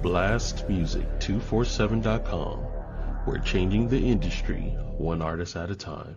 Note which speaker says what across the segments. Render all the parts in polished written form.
Speaker 1: blastmusic247.com. We're changing the industry one artist at a time.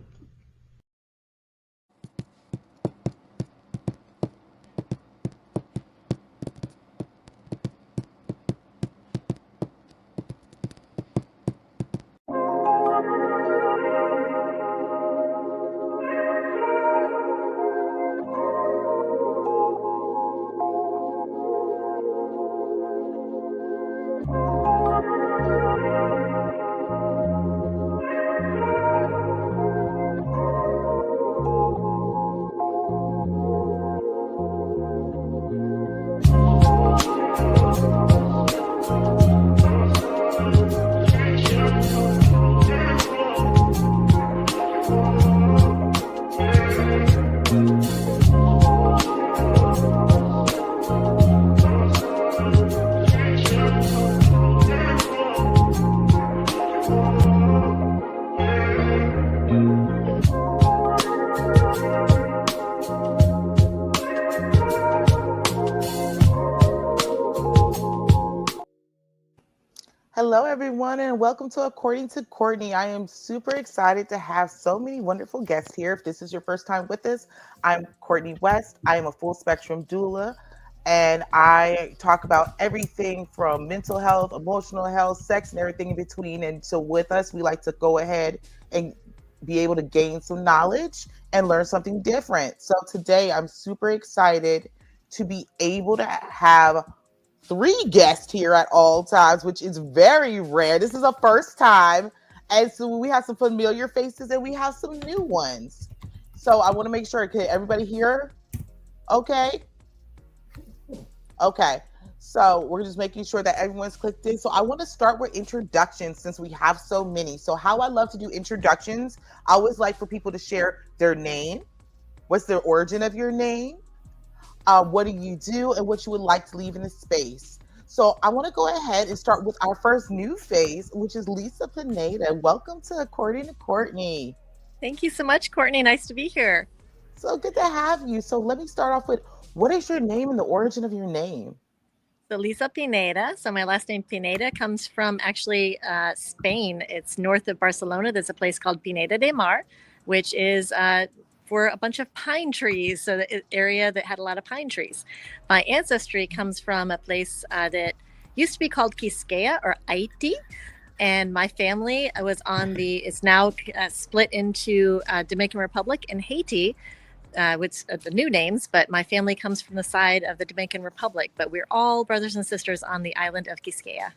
Speaker 2: Hello, everyone, and welcome to According to Courtney. I am super excited to have so many wonderful guests here. If this is your first time with us, I'm Courtney West. I am a full spectrum doula, and I talk about everything from mental health, emotional health, sex, and everything in between. And so with us, we like to go ahead and be able to gain some knowledge and learn something different. So today, I'm super excited to be able to have 3 guests here at all times, which is very rare. This is a first time. And so we have some familiar faces and we have some new ones. So I want to make sure, can everybody hear? Okay. Okay. So we're just making sure that everyone's clicked in. So I want to start with introductions since we have so many. So how I love to do introductions, I always like for people to share their name. What's the origin of your name? What do you do and what you would like to leave in the space. So I want to go ahead and start with our first new face, which is Lisa Pineda. Welcome to According to Courtney.
Speaker 3: Thank you so much, Courtney. Nice to be here.
Speaker 2: So good to have you. So let me start off with, what is your name and the origin of your name?
Speaker 3: So Lisa Pineda. So my last name Pineda comes from actually Spain. It's north of Barcelona. There's a place called Pineda de Mar, which is for a bunch of pine trees, so the area that had a lot of pine trees. My ancestry comes from a place that used to be called Quisqueya or Haiti, and my family was it's now split into Dominican Republic and Haiti, with the new names, but my family comes from the side of the Dominican Republic, but we're all brothers and sisters on the island of Quisqueya.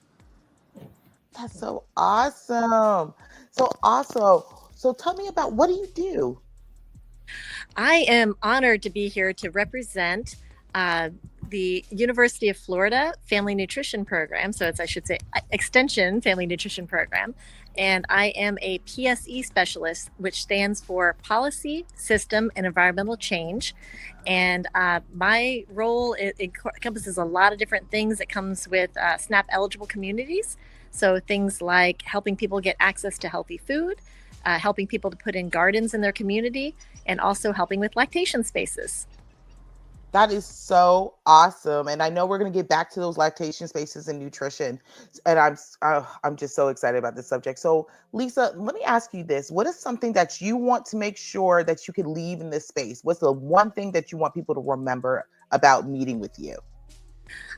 Speaker 2: That's so awesome. So awesome. So tell me about, what do you do?
Speaker 3: I am honored to be here to represent the University of Florida Family Nutrition Program. So it's, I should say, Extension Family Nutrition Program. And I am a PSE specialist, which stands for Policy, System, and Environmental Change. And my role encompasses a lot of different things. It comes with SNAP eligible communities. So things like helping people get access to healthy food, helping people to put in gardens in their community, and also helping with lactation spaces.
Speaker 2: That is so awesome. And I know we're going to get back to those lactation spaces and nutrition. And I'm just so excited about this subject. So Lisa, let me ask you this. What is something that you want to make sure that you could leave in this space? What's the one thing that you want people to remember about meeting with you?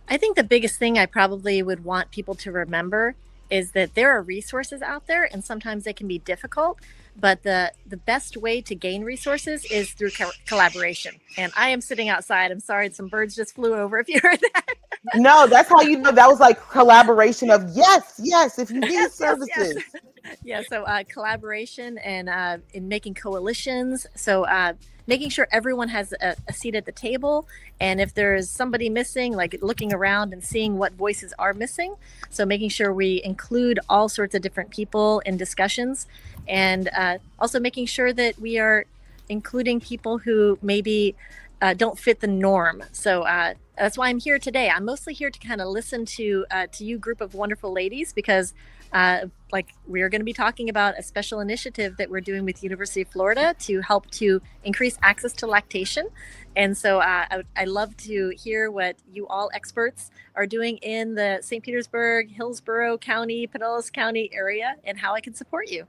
Speaker 3: I think the biggest thing I probably would want people to remember is that there are resources out there, and sometimes they can be difficult, but the best way to gain resources is through collaboration. And I am sitting outside. I'm sorry, some birds just flew over if you heard that.
Speaker 2: No, that's how you know that was like collaboration of yes, if you need services.
Speaker 3: Yeah, so collaboration and in making coalitions. So making sure everyone has a seat at the table. And if there's somebody missing, like looking around and seeing what voices are missing. So making sure we include all sorts of different people in discussions. And also making sure that we are including people who maybe don't fit the norm. So that's why I'm here today. I'm mostly here to kind of listen to you group of wonderful ladies, because like we're going to be talking about a special initiative that we're doing with University of Florida to help to increase access to lactation. And so I love to hear what you all experts are doing in the St. Petersburg, Hillsborough County, Pinellas County area, and how I can support you.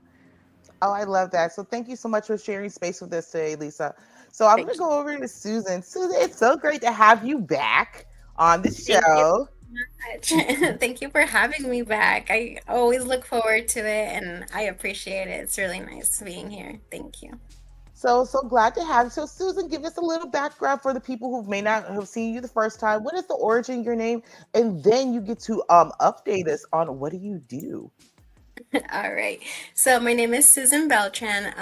Speaker 2: Oh, I love that. So thank you so much for sharing space with us today, Lisa. So I'm going to go over to Susan. Susan, it's so great to have you back on the show.
Speaker 4: Thank you so much. Thank you for having me back. I always look forward to it, and I appreciate it. It's really nice being here. Thank you.
Speaker 2: So glad to have you. So Susan, give us a little background for the people who may not have seen you the first time. What is the origin of your name? And then you get to update us on what do you do?
Speaker 4: All right. So my name is Susan Beltran,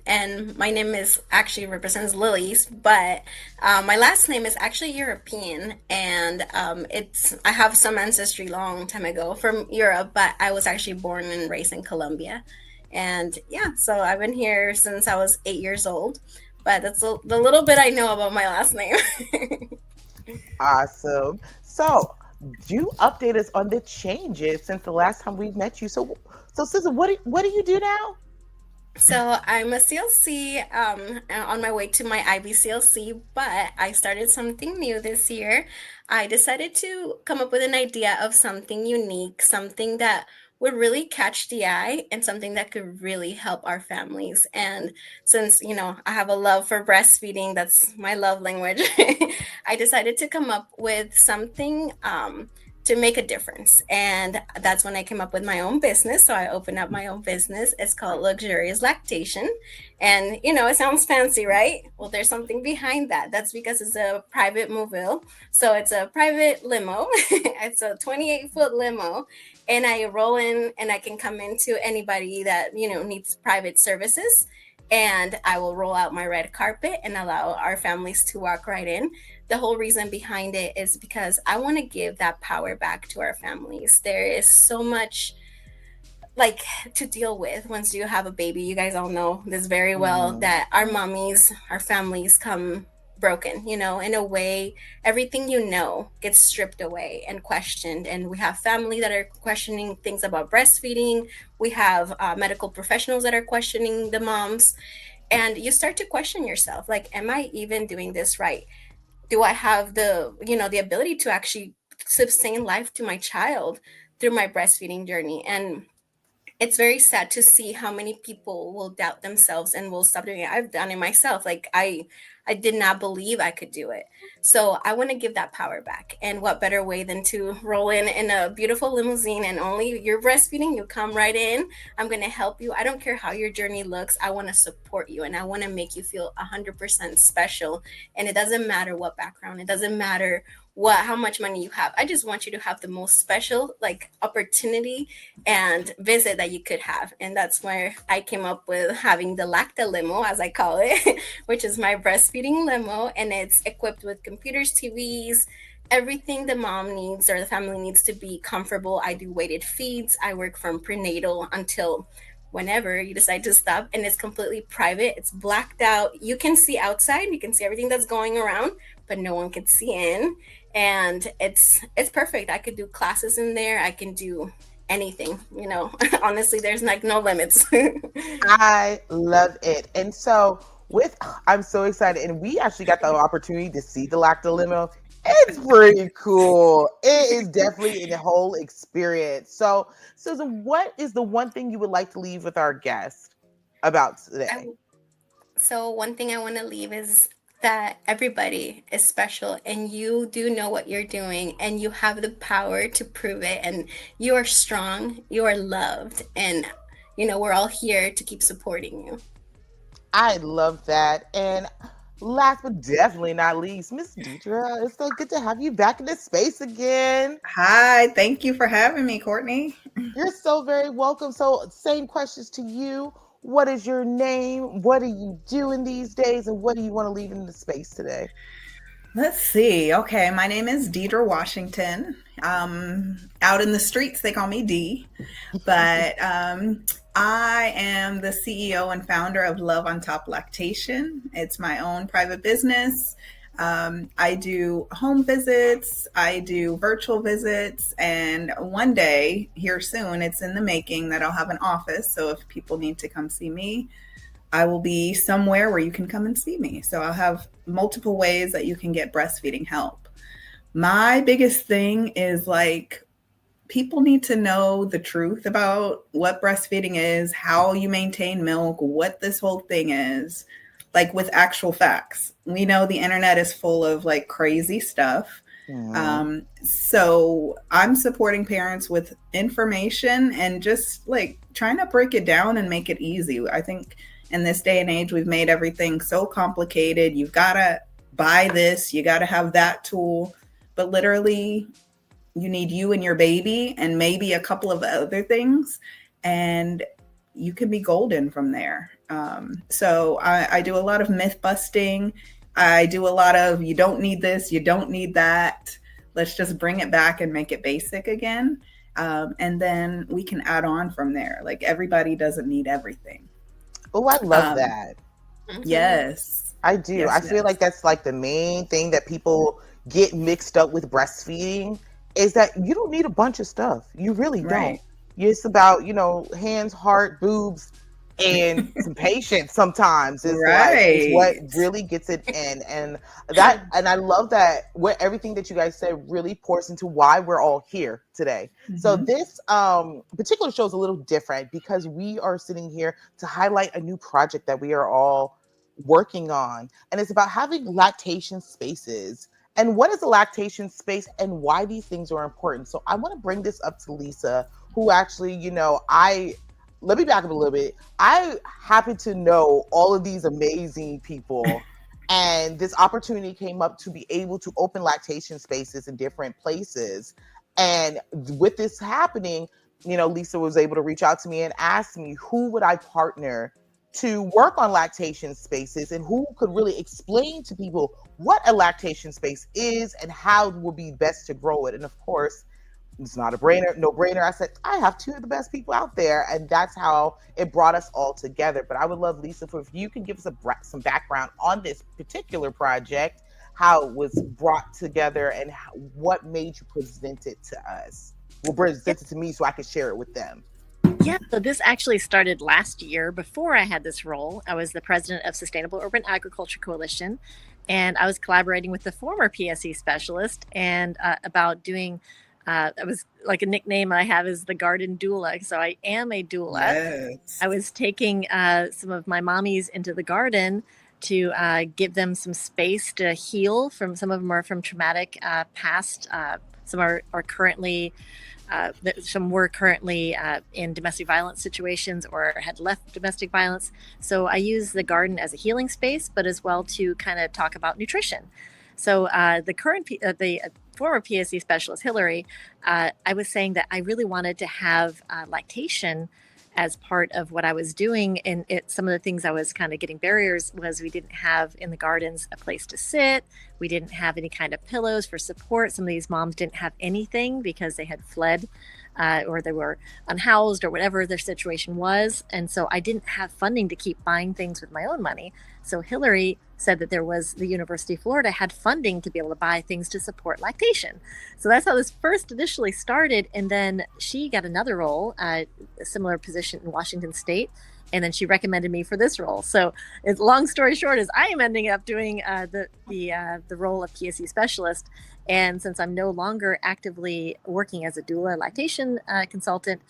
Speaker 4: and my name is actually represents lilies, but my last name is actually European, and I have some ancestry long time ago from Europe, but I was actually born and raised in Colombia. And yeah, so I've been here since I was 8 years old, but that's the little bit I know about my last name.
Speaker 2: Awesome. So you update us on the changes since the last time we met you. So Susan, what do you do now?
Speaker 4: So I'm a CLC on my way to my IBCLC, but I started something new this year. I decided to come up with an idea of something unique, something that would really catch the eye and something that could really help our families. And since, I have a love for breastfeeding, that's my love language, I decided to come up with something to make a difference. And that's when I came up with my own business. So I opened up my own business. It's called LuxuriousLactation. And, it sounds fancy, right? Well, there's something behind that. That's because it's a private mobile. So it's a private limo. It's a 28-foot limo. And I roll in and I can come into anybody that, needs private services. And I will roll out my red carpet and allow our families to walk right in. The whole reason behind it is because I want to give that power back to our families. There is so much to deal with once you have a baby. You guys all know this very well, that our mommies, our families come broken, in a way. Everything gets stripped away and questioned. And we have family that are questioning things about breastfeeding. We have medical professionals that are questioning the moms. And you start to question yourself, am I even doing this right? Do I have the ability to actually sustain life to my child through my breastfeeding journey? And it's very sad to see how many people will doubt themselves and will stop doing it. I've done it myself. I did not believe I could do it. So I want to give that power back. And what better way than to roll in a beautiful limousine, and only you're breastfeeding, you come right in. I'm going to help you. I don't care how your journey looks. I want to support you, and I want to make you feel 100% special. And it doesn't matter what background. It doesn't matter how much money you have. I just want you to have the most special opportunity and visit that you could have. And that's where I came up with having the Lacta limo, as I call it, which is my breastfeeding limo. And it's equipped with computers, TVs, everything the mom needs or the family needs to be comfortable. I do weighted feeds. I work from prenatal until whenever you decide to stop, and it's completely private. It's blacked out. You can see outside. You can see everything that's going around, but no one can see in. And it's perfect. I could do classes in there. I can do anything, honestly, there's no limits.
Speaker 2: I love it. And so I'm so excited. And we actually got the opportunity to see the Lacta limo. It's pretty cool. It is definitely a whole experience. So Susan, what is the one thing you would like to leave with our guest about today?
Speaker 4: So one thing I want to leave is that everybody is special, and you do know what you're doing, and you have the power to prove it, and you are strong, you are loved, and we're all here to keep supporting you.
Speaker 2: I love that. And last but definitely not least, Miss Deidra, it's so good to have you back in this space again.
Speaker 5: Hi, thank you for having me, Courtney.
Speaker 2: You're so very welcome. So same questions to you. What is your name? What are you doing these days? And what do you want to leave in the space today?
Speaker 5: Let's see. Okay, my name is Deidra Washington. Out in the streets, they call me Dee. But I am the CEO and founder of Love on Top Lactation. It's my own private business. I do home visits, I do virtual visits, and one day here soon, it's in the making that I'll have an office. So if people need to come see me, I will be somewhere where you can come and see me. So I'll have multiple ways that you can get breastfeeding help. My biggest thing is like, people need to know the truth about what breastfeeding is, how you maintain milk, what this whole thing is, like with actual facts. We know the internet is full of like crazy stuff. So I'm supporting parents with information and just like trying to break it down and make it easy. I think in this day and age, we've made everything so complicated. You've got to buy this, you got to have that tool, but literally you need you and your baby and maybe a couple of other things, and you can be golden from there. So I do a lot of myth busting. I do a lot of, you don't need this, you don't need that. Let's just bring it back and make it basic again. And then we can add on from there. Like, everybody doesn't need everything.
Speaker 2: Oh, I love that.
Speaker 5: Yes.
Speaker 2: I do.
Speaker 5: Yes,
Speaker 2: I feel like that's like the main thing that people get mixed up with breastfeeding, is that you don't need a bunch of stuff. You really don't. It's about, hands, heart, boobs, and some patience sometimes is what really gets it in. And I love that everything that you guys said really pours into why we're all here today. So this particular show is a little different because we are sitting here to highlight a new project that we are all working on. And it's about having lactation spaces. And what is a lactation space and why these things are important? So I want to bring this up to Lisa, who actually, let me back up a little bit. I happen to know all of these amazing people, and this opportunity came up to be able to open lactation spaces in different places. And with this happening, Lisa was able to reach out to me and ask me who would I partner to work on lactation spaces and who could really explain to people what a lactation space is and how it will be best to grow it. And of course, it's not a no-brainer. I said, I have two of the best people out there, and that's how it brought us all together. But I would love, Lisa, if you can give us some background on this particular project, how it was brought together, and what made you present it to us. Well, present it to me so I could share it with them.
Speaker 3: Yeah, so this actually started last year. Before I had this role, I was the president of Sustainable Urban Agriculture Coalition, and I was collaborating with the former PSE specialist and about doing I was like, a nickname I have is the garden doula. So I am a doula.
Speaker 5: Yes.
Speaker 3: I was taking some of my mommies into the garden to give them some space to heal from. Some of them are from traumatic past. Some are currently, some were currently in domestic violence situations or had left domestic violence. So I use the garden as a healing space, but as well to kind of talk about nutrition. So the former PSE specialist, Hillary, I was saying that I really wanted to have lactation as part of what I was doing. And some of the things I was kind of getting barriers was we didn't have in the gardens a place to sit. We didn't have any kind of pillows for support. Some of these moms didn't have anything because they had fled or they were unhoused or whatever their situation was. And so I didn't have funding to keep buying things with my own money. So Hillary said that there was the University of Florida had funding to be able to buy things to support lactation. So that's how this first initially started. And then she got another role, a similar position in Washington State. And then she recommended me for this role. So long story short is I am ending up doing the role of PSE specialist. And since I'm no longer actively working as a doula lactation consultant,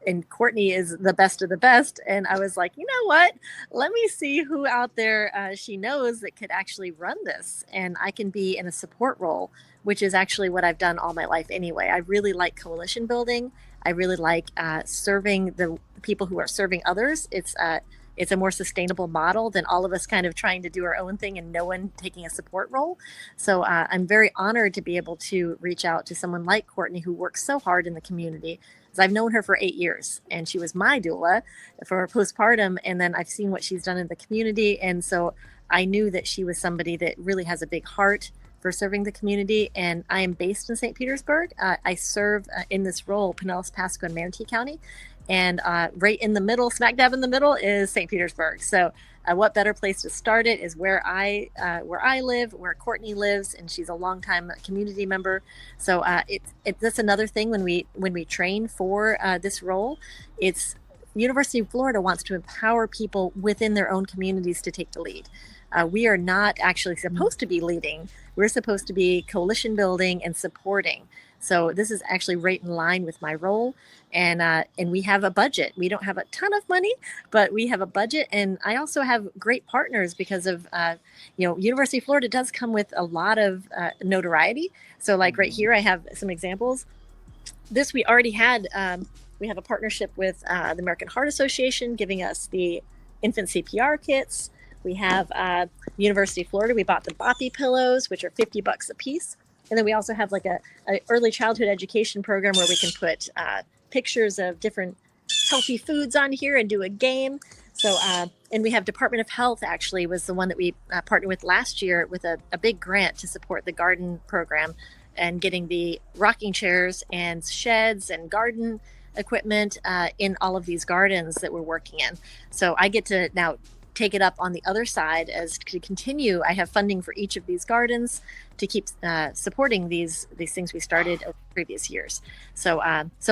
Speaker 3: and Courtney is the best of the best. And I was like, you know what? Let me see who out there she knows that could actually run this. And I can be in a support role, which is actually what I've done all my life anyway. I really like coalition building. I really like serving the people who are serving others. It's a more sustainable model than all of us kind of trying to do our own thing and no one taking a support role. So I'm very honored to be able to reach out to someone like Courtney, who works so hard in the community. I've known her for 8 years, and she was my doula for postpartum. And then I've seen what she's done in the community. And so I knew that she was somebody that really has a big heart for serving the community. And I am based in St. Petersburg. I serve in this role, Pinellas, Pasco, and Manatee County. And right in the middle, smack dab in the middle, is St. Petersburg. So what better place to start it is where I live, where Courtney lives, and she's a longtime community member. So that's another thing when we train for this role. It's University of Florida wants to empower people within their own communities to take the lead. We are not actually supposed to be leading. We're supposed to be coalition building and supporting. So this is actually right in line with my role. And we have a budget. We don't have a ton of money, but we have a budget. And I also have great partners because of, University of Florida does come with a lot of notoriety. So like right here, I have some examples. This we already had. We have a partnership with the American Heart Association giving us the infant CPR kits. We have University of Florida. We bought the Boppy pillows, which are $50 a piece. And then we also have like a early childhood education program where we can put pictures of different healthy foods on here and do a game. So, and we have Department of Health actually was the one that we partnered with last year with a big grant to support the garden program and getting the rocking chairs and sheds and garden equipment in all of these gardens that we're working in. So I get to now take it up on the other side as to continue. I have funding for each of these gardens to keep supporting these things we started over previous years. So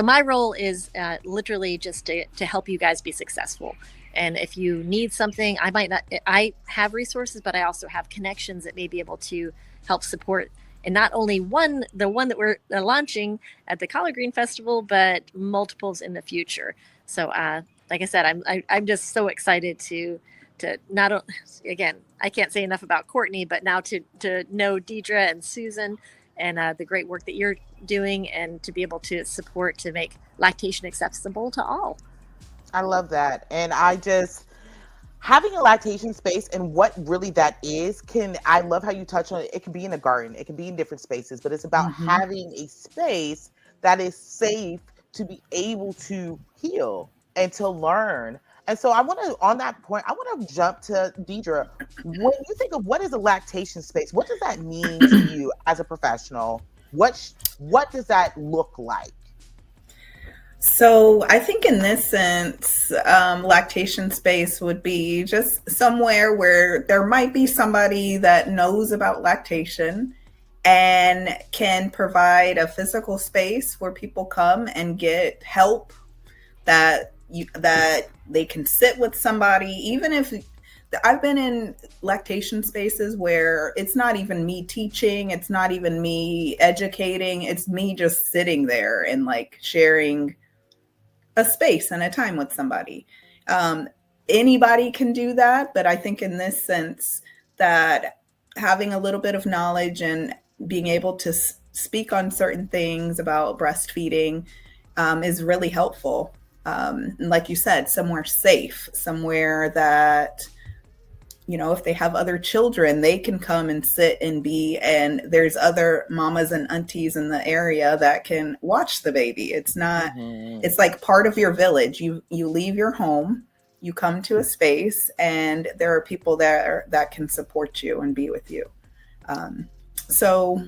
Speaker 3: my role is literally just to help you guys be successful. And if you need something, I have resources, but I also have connections that may be able to help support. And not only the one that we're launching at the Collard Green Festival, but multiples in the future. So like I said, I'm just so excited to not, again, I can't say enough about Courtney, but now to know Deidra and Susan and the great work that you're doing and to be able to support to make lactation accessible to all.
Speaker 2: I love that. And having a lactation space and what really that is I love how you touch on it. It can be in a garden, it can be in different spaces, but it's about having a space that is safe to be able to heal and to learn. And so on that point, I want to jump to Deidra. When you think of what is a lactation space, what does that mean to you as a professional? What does that look like?
Speaker 5: So I think in this sense, lactation space would be just somewhere where there might be somebody that knows about lactation and can provide a physical space where people come and get help that they can sit with somebody. Even if I've been in lactation spaces where it's not even me teaching, it's not even me educating, it's me just sitting there and like sharing a space and a time with somebody. Anybody can do that, but I think in this sense that having a little bit of knowledge and being able to speak on certain things about breastfeeding is really helpful. And like you said, somewhere safe, somewhere that, if they have other children, they can come and sit and there's other mamas and aunties in the area that can watch the baby. It's not, it's like part of your village. You leave your home, you come to a space, and there are people there that can support you and be with you. So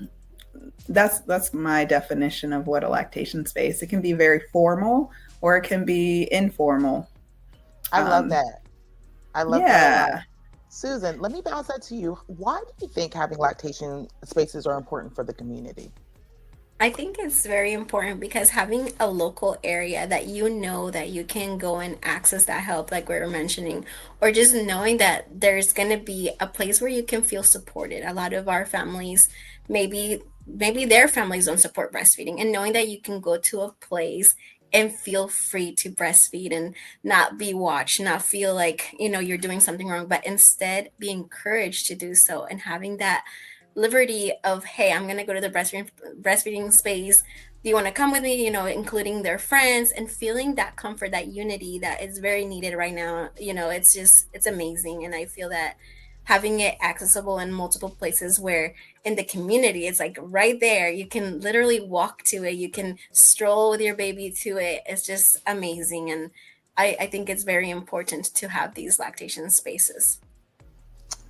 Speaker 5: that's my definition of what a lactation space. It can be very formal or it can be informal.
Speaker 2: I love that. I love that a lot. Susan, let me bounce that to you. Why do you think having lactation spaces are important for the community?
Speaker 4: I think it's very important because having a local area that that you can go and access that help, like we were mentioning, or just knowing that there's going to be a place where you can feel supported. A lot of our families, maybe their families don't support breastfeeding, and knowing that you can go to a place and feel free to breastfeed and not be watched, not feel like, you're doing something wrong, but instead be encouraged to do so, and having that liberty of, hey, I'm going to go to the breastfeeding space. Do you want to come with me? Including their friends, and feeling that comfort, that unity that is very needed right now. It's amazing. And I feel that having it accessible in multiple places where in the community, it's like right there, you can literally walk to it. You can stroll with your baby to it. It's just amazing. And I think it's very important to have these lactation spaces.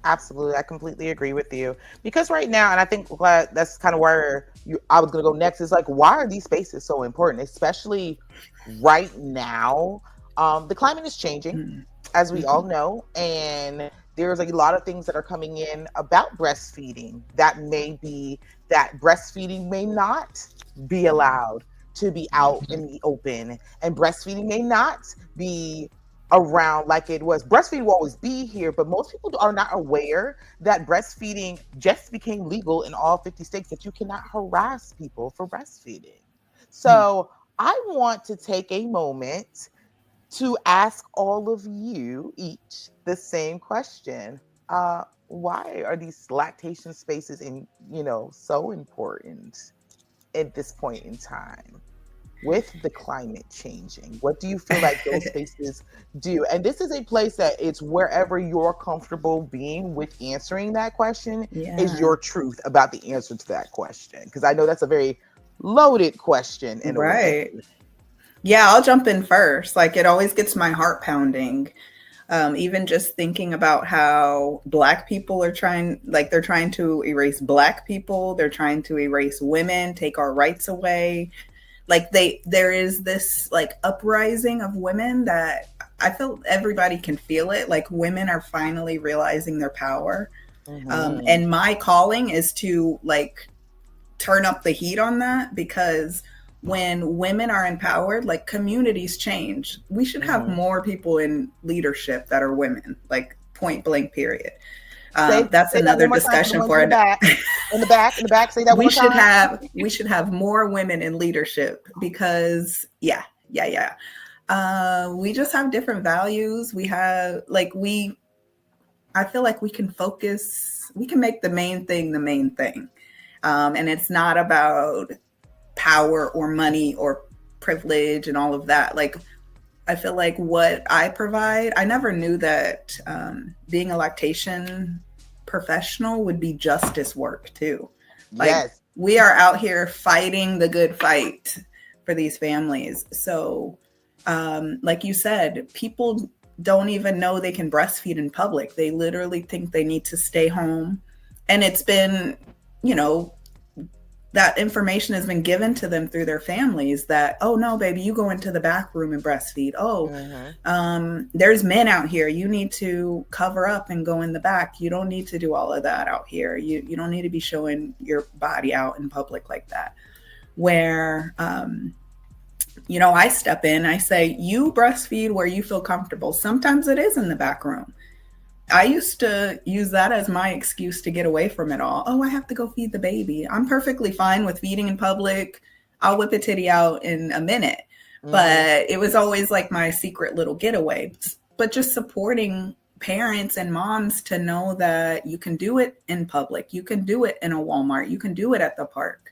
Speaker 2: Absolutely. I completely agree with you. Because right now, and I think that's kind of where I was going to go next, is like, why are these spaces so important, especially right now? The climate is changing. as we all know, and there's a lot of things that are coming in about breastfeeding that breastfeeding may not be allowed to be out in the open, and breastfeeding may not be around like it was. Breastfeeding will always be here, but most people are not aware that breastfeeding just became legal in all 50 states, that you cannot harass people for breastfeeding. So I want to take a moment to ask all of you each the same question. Why are these lactation spaces so important at this point in time with the climate changing? What do you feel like those spaces do? And this is a place that it's wherever you're comfortable being with answering that question is your truth about the answer to that question. Because I know that's a very loaded question in a way.
Speaker 5: Yeah, I'll jump in first. Like, it always gets my heart pounding. Even just thinking about how Black people are they're trying to erase Black people. They're trying to erase women, take our rights away. Like, there is this like uprising of women that I feel everybody can feel it. Like, women are finally realizing their power. And my calling is to like turn up the heat on that, because when women are empowered, like, communities change. We should have more people in leadership that are women, like, point blank, period. That's another discussion for
Speaker 2: in the back. Say that
Speaker 5: we should have more women in leadership, because we just have different values. I feel like we can make the main thing. And it's not about power or money or privilege and all of that. Like, I feel like what I provide, I never knew that being a lactation professional would be justice work too. Like, we are out here fighting the good fight for these families. So like you said, people don't even know they can breastfeed in public. They literally think they need to stay home. And it's been, that information has been given to them through their families that, oh no, baby, you go into the back room and breastfeed. There's men out here. You need to cover up and go in the back. You don't need to do all of that out here. You don't need to be showing your body out in public like that. Where, I step in, I say, you breastfeed where you feel comfortable. Sometimes it is in the back room. I used to use that as my excuse to get away from it all. Oh, I have to go feed the baby. I'm perfectly fine with feeding in public. I'll whip a titty out in a minute. But it was always like my secret little getaway. But just supporting parents and moms to know that you can do it in public. You can do it in a Walmart. You can do it at the park.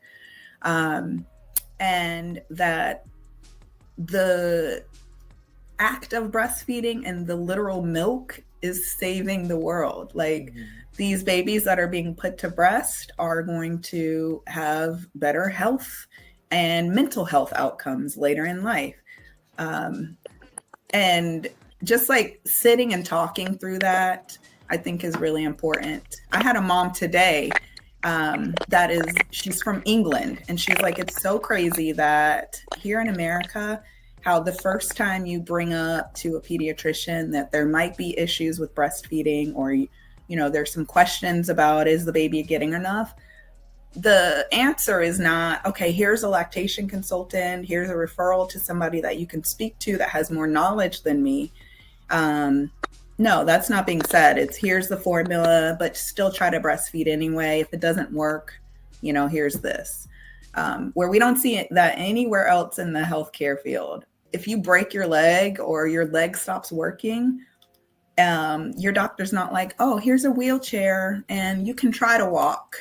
Speaker 5: And that the act of breastfeeding and the literal milk is saving the world. Like, these babies that are being put to breast are going to have better health and mental health outcomes later in life. And just like sitting and talking through that, I think is really important. I had a mom today she's from England, and she's like, it's so crazy that here in America, how the first time you bring up to a pediatrician that there might be issues with breastfeeding, or, there's some questions about, is the baby getting enough? The answer is not, okay, here's a lactation consultant, here's a referral to somebody that you can speak to that has more knowledge than me. No, that's not being said. It's, here's the formula, but still try to breastfeed anyway. If it doesn't work, here's this. Where we don't see that anywhere else in the healthcare field. If you break your leg or your leg stops working, your doctor's not like, oh, here's a wheelchair and you can try to walk.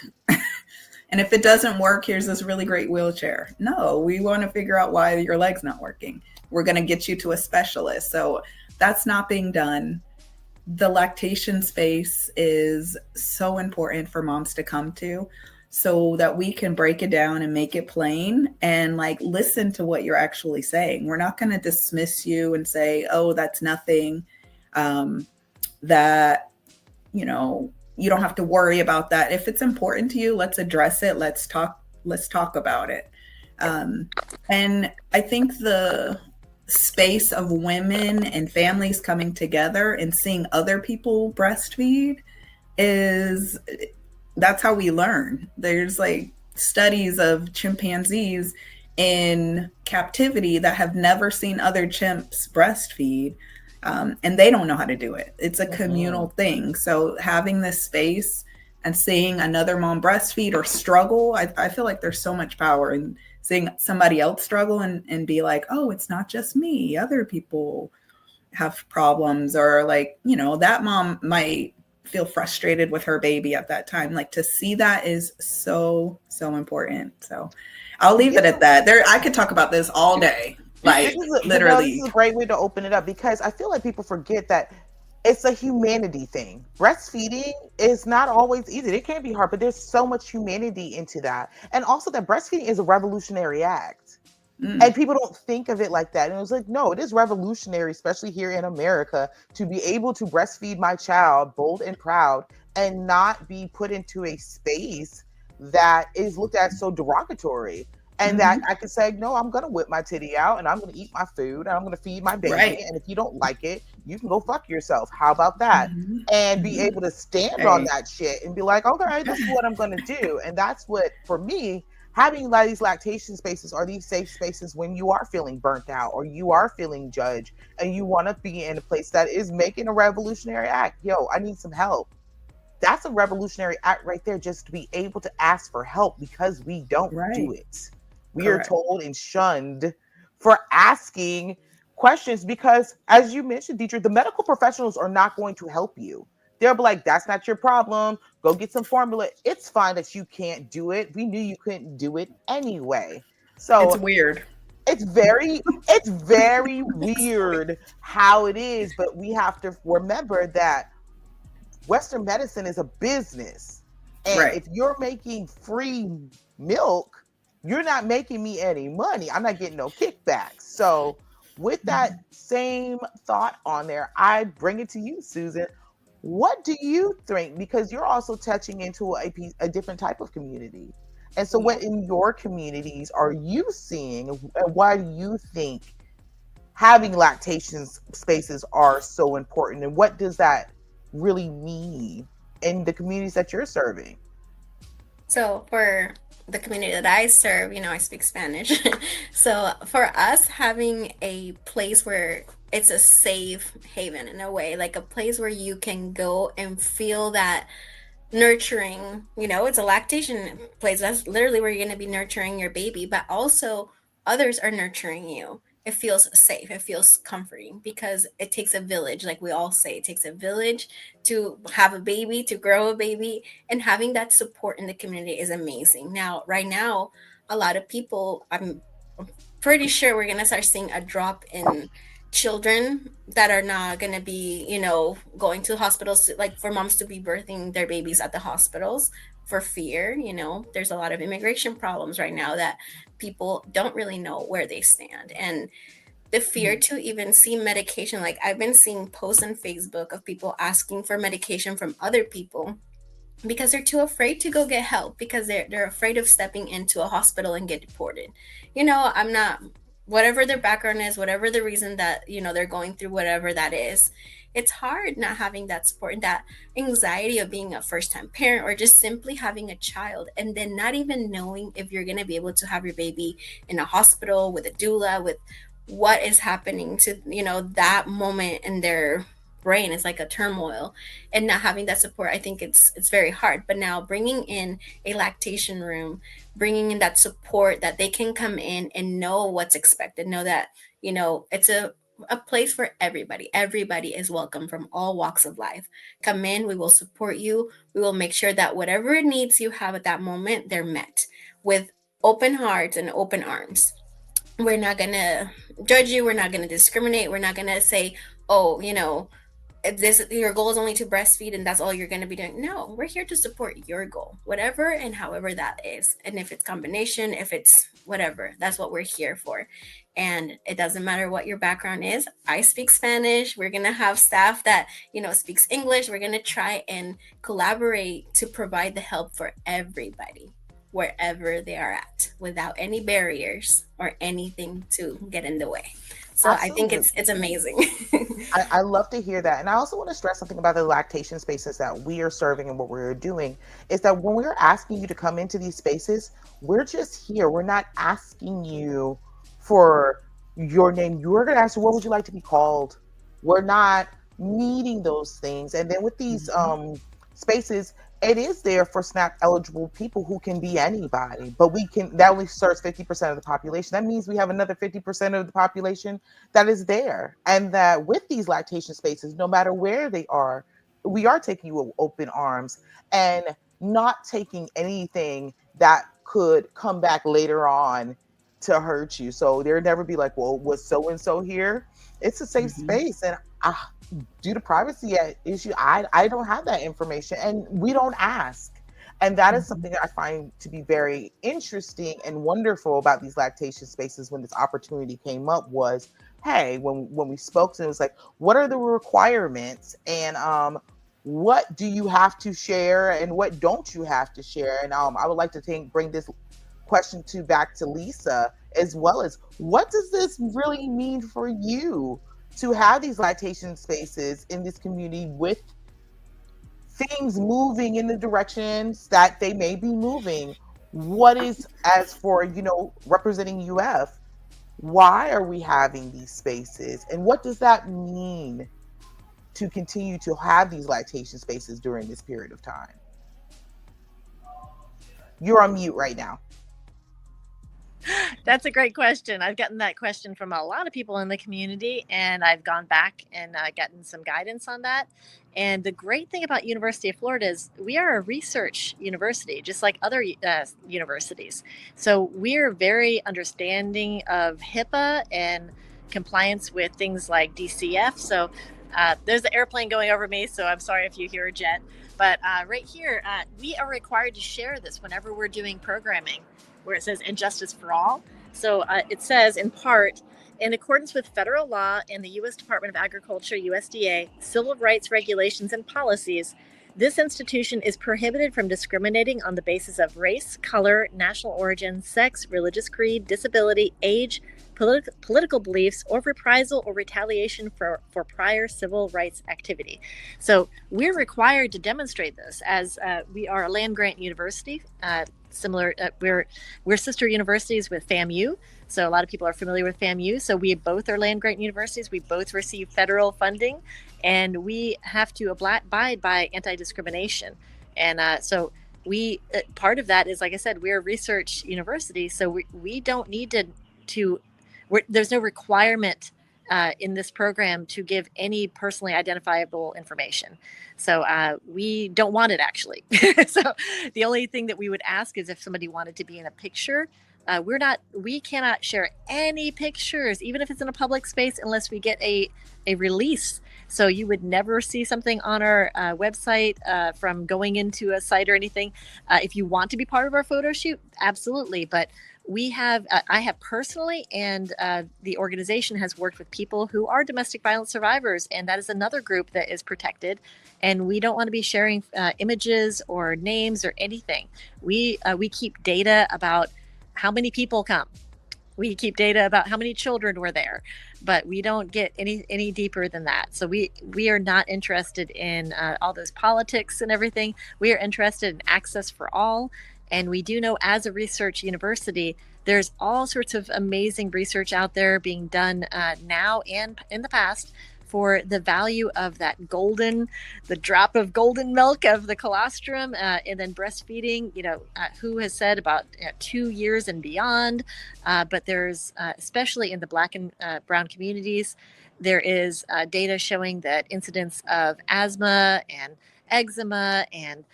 Speaker 5: And if it doesn't work, here's this really great wheelchair. No, we want to figure out why your leg's not working. We're going to get you to a specialist. So that's not being done. The lactation space is so important for moms to come to, so that we can break it down and make it plain and like listen to what you're actually saying. We're not going to dismiss you and say, oh, that's nothing, that, you don't have to worry about that. If it's important to you, let's address it. Let's talk about it. And I think the space of women and families coming together and seeing other people breastfeed is, that's how we learn. There's like studies of chimpanzees in captivity that have never seen other chimps breastfeed, and they don't know how to do it. It's a communal thing. So having this space and seeing another mom breastfeed or struggle, I feel like there's so much power in seeing somebody else struggle and be like, oh, it's not just me. Other people have problems, or like, you know, that mom might feel frustrated with her baby at that time. Like, to see that is so, so important. So I'll leave it at that. I could talk about this all day. Like, literally.
Speaker 2: This is a great way to open it up, because I feel like people forget that it's a humanity thing. Breastfeeding is not always easy. It can be hard, but there's so much humanity into that. And also that breastfeeding is a revolutionary act. And people don't think of it like that. And it was like, no, it is revolutionary, especially here in America, to be able to breastfeed my child bold and proud and not be put into a space that is looked at so derogatory. And that I can say, no, I'm going to whip my titty out and I'm going to eat my food and I'm going to feed my baby. Right. And if you don't like it, you can go fuck yourself. How about that? And be able to stand on that shit and be like, okay, this is what I'm going to do. And that's what, for me, having like these lactation spaces are these safe spaces when you are feeling burnt out or you are feeling judged and you want to be in a place that is making a revolutionary act. Yo, I need some help. That's a revolutionary act right there, just to be able to ask for help, because we don't do it. We are told and shunned for asking questions because, as you mentioned, Deidra, the medical professionals are not going to help you. They'll be like, that's not your problem. Go get some formula. It's fine that you can't do it. We knew you couldn't do it anyway. So
Speaker 5: it's weird.
Speaker 2: It's very weird how it is, but we have to remember that Western medicine is a business. And if you're making free milk, you're not making me any money. I'm not getting no kickbacks. So with that same thought on there, I bring it to you, Susan. What do you think? Because you're also touching into a different type of community. And so what in your communities are you seeing? And why do you think having lactation spaces are so important? And what does that really mean in the communities that you're serving?
Speaker 4: So for the community that I serve, you know, I speak Spanish. So for us, having a place where it's a safe haven in a way, like a place where you can go and feel that nurturing, you know, it's a lactation place. That's literally where you're going to be nurturing your baby, but also others are nurturing you. It feels safe. It feels comforting because it takes a village. Like we all say, it takes a village to have a baby, to grow a baby, and having that support in the community is amazing. Now, right now, a lot of people, I'm pretty sure we're going to start seeing a drop in children that are not going to be, you know, going to hospitals, like for moms to be birthing their babies at the hospitals for fear. You know, there's a lot of immigration problems right now that people don't really know where they stand, and the fear to even see medication. Like I've been seeing posts on Facebook of people asking for medication from other people because they're too afraid to go get help, because they're afraid of stepping into a hospital and get deported. You know, I'm not, whatever their background is, whatever the reason that, you know, they're going through, whatever that is, it's hard not having that support and that anxiety of being a first-time parent or just simply having a child, and then not even knowing if you're going to be able to have your baby in a hospital with a doula, with what is happening to, you know, that moment in their brain is like a turmoil, and not having that support. I think it's very hard. But now bringing in a lactation room, bringing in that support that they can come in and know what's expected, know that, you know, it's a place for everybody. Everybody is welcome from all walks of life. Come in, we will support you. We will make sure that whatever needs you have at that moment, they're met with open hearts and open arms. We're not going to judge you. We're not going to discriminate. We're not going to say, oh, you know, this, your goal is only to breastfeed and that's all you're going to be doing. No, we're here to support your goal, whatever and however that is. And if it's combination, if it's whatever, that's what we're here for. And it doesn't matter what your background is. I speak Spanish. We're going to have staff that, you know, speaks English. We're going to try and collaborate to provide the help for everybody, wherever they are at, without any barriers or anything to get in the way. So I think
Speaker 2: Absolutely.
Speaker 4: it's amazing.
Speaker 2: I love to hear that. And I also want to stress something about the lactation spaces that we are serving and what we're doing is that when we're asking you to come into these spaces, we're just here. We're not asking you for your name. You're going to ask, what would you like to be called? We're not needing those things. And then with these spaces, it is there for SNAP eligible people who can be anybody, but that only serves 50% of the population. That means we have another 50% of the population that is there. And that with these lactation spaces, no matter where they are, we are taking you with open arms and not taking anything that could come back later on to hurt you. So there'd never be like, well, was so and so here? It's a safe space. And due to privacy issue, I don't have that information and we don't ask. And that is something that I find to be very interesting and wonderful about these lactation spaces when this opportunity came up was, hey, when we spoke to it was like, what are the requirements and what do you have to share and what don't you have to share? And I would like to bring this question back to Lisa, as well as what does this really mean for you to have these lactation spaces in this community with things moving in the directions that they may be moving? What is, as for, representing UF, why are we having these spaces? And what does that mean to continue to have these lactation spaces during this period of time? You're on mute right now.
Speaker 3: That's a great question. I've gotten that question from a lot of people in the community, and I've gone back and gotten some guidance on that. And the great thing about University of Florida is we are a research university, just like other universities. So we're very understanding of HIPAA and compliance with things like DCF. So there's an airplane going over me, so I'm sorry if you hear a jet. But right here, we are required to share this whenever we're doing programming, where it says "and justice for all." So it says, in part, in accordance with federal law and the U.S. Department of Agriculture, USDA, civil rights regulations and policies, this institution is prohibited from discriminating on the basis of race, color, national origin, sex, religious creed, disability, age, political beliefs, or reprisal or retaliation for prior civil rights activity. So we're required to demonstrate this as we are a land-grant university. Similar, we're sister universities with FAMU. So a lot of people are familiar with FAMU. So we both are land-grant universities. We both receive federal funding, and we have to abide by anti-discrimination. And so we part of that is, like I said, we're a research university, so we don't need to there's no requirement in this program to give any personally identifiable information. So we don't want it, actually. So the only thing that we would ask is if somebody wanted to be in a picture. We cannot share any pictures, even if it's in a public space, unless we get a release. So you would never see something on our website from going into a site or anything. If you want to be part of our photo shoot, absolutely. But I have personally, and the organization has worked with people who are domestic violence survivors, and that is another group that is protected. And we don't want to be sharing images or names or anything. We keep data about how many people come. We keep data about how many children were there, but we don't get any deeper than that. So we are not interested in all those politics and everything. We are interested in access for all. And we do know, as a research university, there's all sorts of amazing research out there being done now and in the past for the value of the drop of golden milk of the colostrum, and then breastfeeding, who has said about 2 years and beyond. But there's, especially in the Black and brown communities, there is data showing that incidence of asthma and eczema and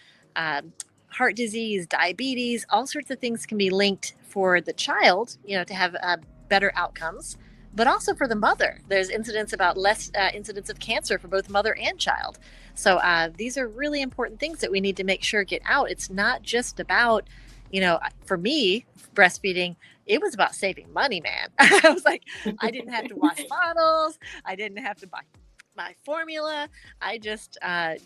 Speaker 3: heart disease, diabetes, all sorts of things can be linked for the child, to have better outcomes, but also for the mother. There's less incidence of cancer for both mother and child. So these are really important things that we need to make sure get out. It's not just about, for me, breastfeeding, it was about saving money, man. I was like, I didn't have to wash bottles. I didn't have to buy my formula. I just I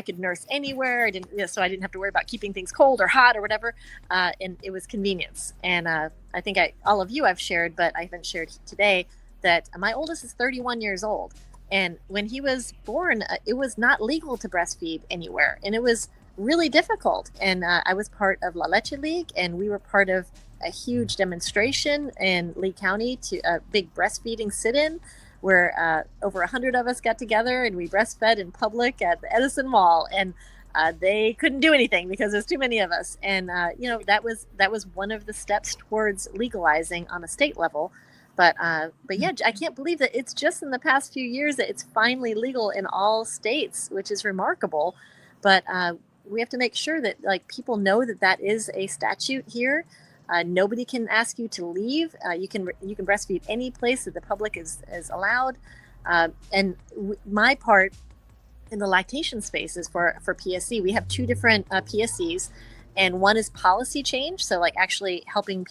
Speaker 3: could nurse anywhere. So I didn't have to worry about keeping things cold or hot or whatever. And it was convenience. And I think all of you I've shared, but I haven't shared today, that my oldest is 31 years old. And when he was born, it was not legal to breastfeed anywhere. And it was really difficult. And I was part of La Leche League, and we were part of a huge demonstration in Lee County, to a big breastfeeding sit-in, where over 100 of us got together and we breastfed in public at the Edison Mall. And they couldn't do anything because there's too many of us. And that was one of the steps towards legalizing on a state level. But yeah, I can't believe that it's just in the past few years that it's finally legal in all states, which is remarkable. But we have to make sure that people know that is a statute here. Nobody can ask you to leave. You can breastfeed any place that the public is allowed. And my part in the lactation space is for PSC. We have two different PSCs, and one is policy change. So actually helping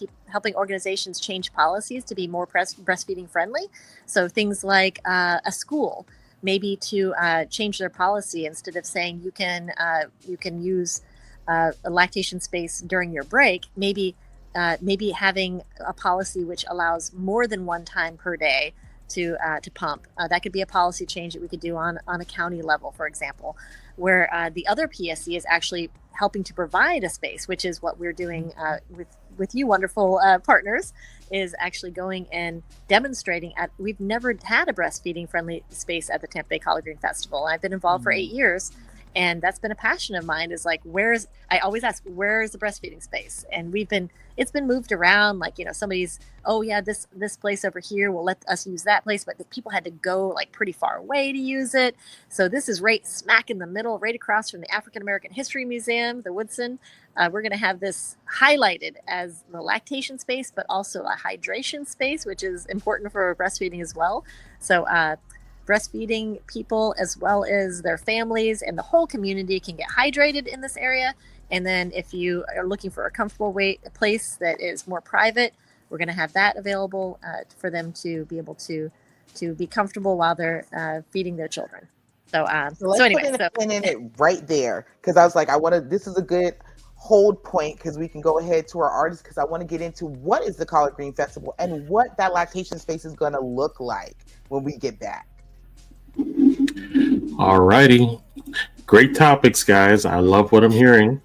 Speaker 3: organizations change policies to be more breastfeeding friendly. So things like a school, maybe to change their policy, instead of saying you can use a lactation space during your break, maybe having a policy which allows more than one time per day to pump. That could be a policy change that we could do on a county level, for example, where the other PSC is actually helping to provide a space, which is what we're doing with you wonderful partners, is actually going and demonstrating we've never had a breastfeeding friendly space at the Tampa Bay Collard Green Festival. I've been involved for 8 years. And that's been a passion of mine, is I always ask, where is the breastfeeding space? And it's been moved around, somebody's, oh yeah, this place over here will let us use that place, but the people had to go pretty far away to use it. So this is right smack in the middle, right across from the African American History Museum, the Woodson. We're going to have this highlighted as the lactation space, but also a hydration space, which is important for breastfeeding as well. So, breastfeeding people, as well as their families and the whole community, can get hydrated in this area. And then if you are looking for a comfortable place that is more private, we're going to have that available for them to be able to be comfortable while they're feeding their children. So anyway,
Speaker 2: put a pin in it right there, because I was like, this is a good hold point, because we can go ahead to our artists, because I want to get into what is the Collard Green Festival and what that lactation space is going to look like when we get back.
Speaker 1: Alrighty. Great topics, guys. I love what I'm hearing.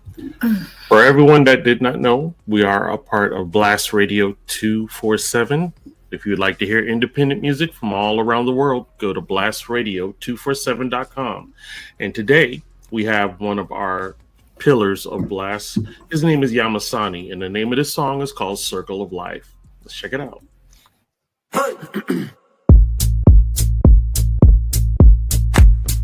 Speaker 1: For everyone that did not know, we are a part of Blast Radio 247. If you'd like to hear independent music from all around the world, go to blastradio247.com. And today we have one of our pillars of Blast. His name is Yamasani, and the name of this song is called Circle of Life. Let's check it out.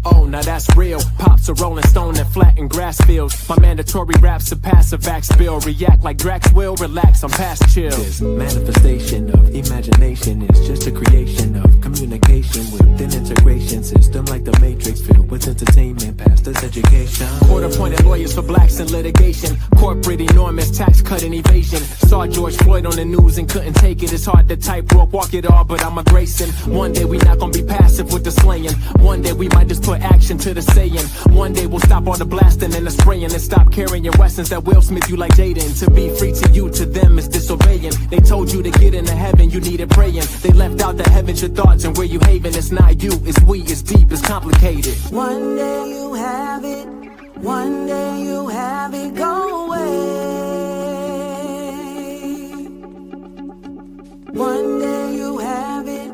Speaker 6: Oh, now that's real. Pops a rolling stone and flatten grass fields. My mandatory raps surpass a vax bill. React like Drax will, relax, I'm past chill. This manifestation of imagination is just a creation of communication with an integration system like the Matrix, filled with entertainment past this education. Court-appointed lawyers for blacks in litigation. Corporate enormous tax cut and evasion. Saw George Floyd on the news and couldn't take it. It's hard to tightrope, walk it all, but I'm a Grayson. One day we not gonna be passive with the slaying. One day we might just put action to the saying. One day we'll stop all the blasting and the spraying and stop carrying your weapons that will smith you like Jaden. To be free to you, to them is disobeying. They told you to get into heaven, you needed praying. They left out the heavens, your thoughts, and where you haven. It's not you, it's we, it's deep, it's complicated.
Speaker 7: One day you have it, one day you have it, go away. One day you have it,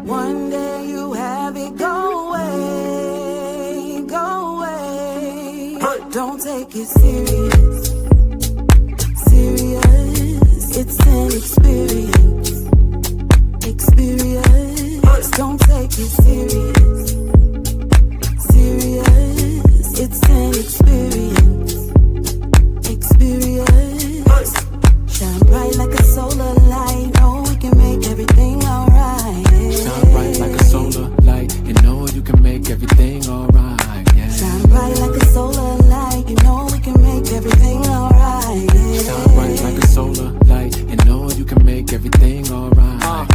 Speaker 7: one day you have it, go away, go away. Don't take it serious, serious. It's an experience. Don't take it serious, serious. It's an experience. Shine bright like a solar light. Oh, we can make everything alright.
Speaker 6: Shine bright like a solar light. You know you can make everything alright. Yeah.
Speaker 7: Shine bright like a solar light. You know we can make everything alright. Yeah.
Speaker 6: Shine bright like a solar light. You know you can make everything alright.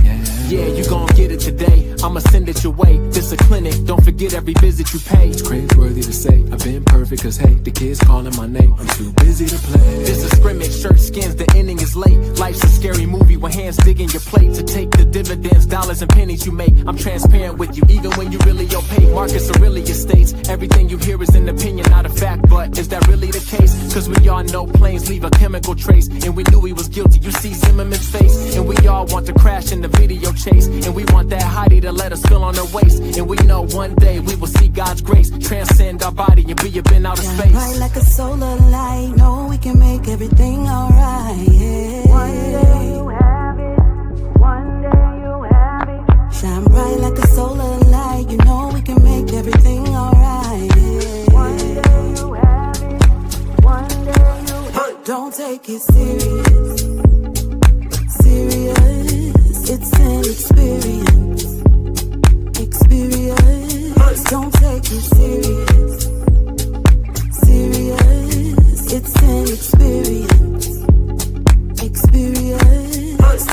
Speaker 6: Yeah, you gon' get it today. I'ma send it your way. This a clinic, don't forget every visit you pay. It's crazy to say, I've been perfect cause hey, the kids calling my name. I'm too busy to play. This a scrimmage, shirt skins, the ending is late. Life's a scary movie with hands hands digging your plate to take the dividends, dollars and pennies you make. I'm transparent with you, even when you really opaque. Marcus Aurelius states, everything you hear is an opinion, not a fact. But is that really the case? Cause we all know planes leave a chemical trace, and we knew he was guilty. You see Zimmerman's face, and we all want to crash in the video chase, and we want that hottie to let us feel on her waist, and we know one day we will see God's grace transcend our body and be up in outer space.
Speaker 7: Bright like a solar light, know we can make everything alright. Yeah. One day you have it, one day you have it. Shine bright like a solar light, you know we can make everything alright. Yeah. One day you have it, one day you have it. Don't take it serious, serious. It's an experience, experience. Don't take it serious, serious. It's an experience, experience.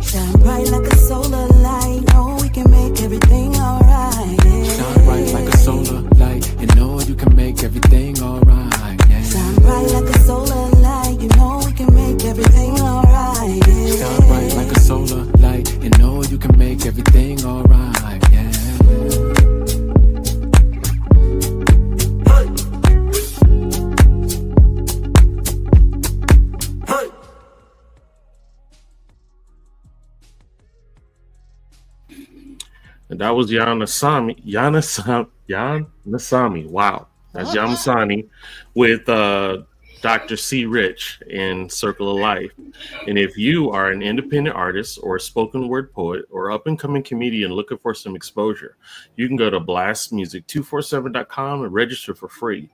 Speaker 7: Shine bright like a solar light, know we can make everything alright. Yeah.
Speaker 6: Shine bright like a solar light, and know you can make everything alright. Yeah.
Speaker 7: Shine bright like a solar light, you know we can make everything alright. Yeah.
Speaker 6: Shine bright like a solar light, and know you can make everything alright. Yeah.
Speaker 1: And that was Yanasami. Wow. That's Yamasani with Dr. C. Rich in Circle of Life. And if you are an independent artist or a spoken word poet or up and coming comedian looking for some exposure, you can go to blastmusic247.com and register for free.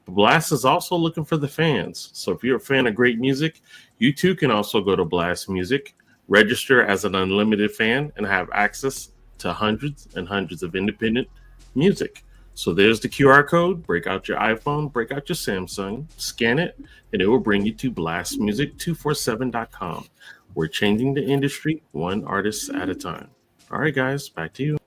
Speaker 1: But Blast is also looking for the fans. So if you're a fan of great music, you too can also go to Blast Music, register as an unlimited fan, and have access to hundreds and hundreds of independent music. So there's the QR code. Break out your iPhone, break out your Samsung, scan it, and it will bring you to blastmusic247.com. We're changing the industry one artist at a time. All right, guys, back to you.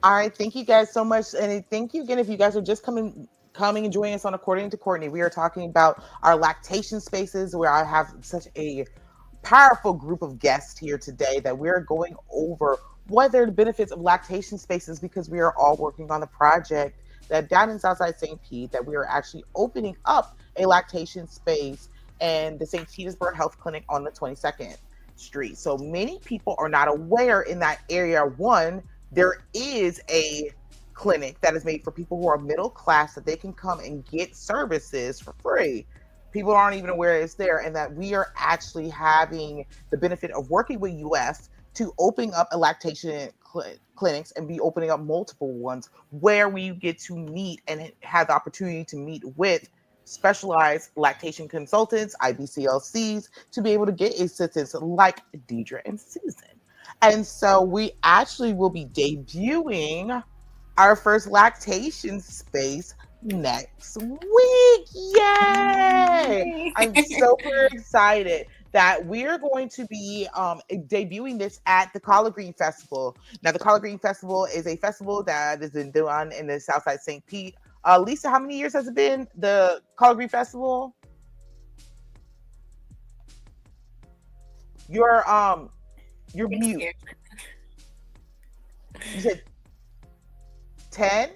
Speaker 2: All right, thank you guys so much. And thank you again if you guys are just coming and joining us on According to Courtney. We are talking about our lactation spaces, where I have such a powerful group of guests here today that we're going over what are the benefits of lactation spaces, because we are all working on the project that down in Southside St. Pete, that we are actually opening up a lactation space in the St. Petersburg Health Clinic on the 22nd Street. So many people are not aware in that area. One, there is a clinic that is made for people who are middle class, that they can come and get services for free. People aren't even aware it's there, and that we are actually having the benefit of working with US to open up a lactation clinics and be opening up multiple ones where we get to meet and have the opportunity to meet with specialized lactation consultants, IBCLCs, to be able to get assistance like Deidra and Susan. And so we actually will be debuting our first lactation space next week. Yay! I'm super excited that we're going to be debuting this at the Collard Green Festival. Now, the Collard Green Festival is a festival that is done in the Southside St. Pete. Lisa, how many years has it been, the Collard Green Festival? You're mute. You said 10?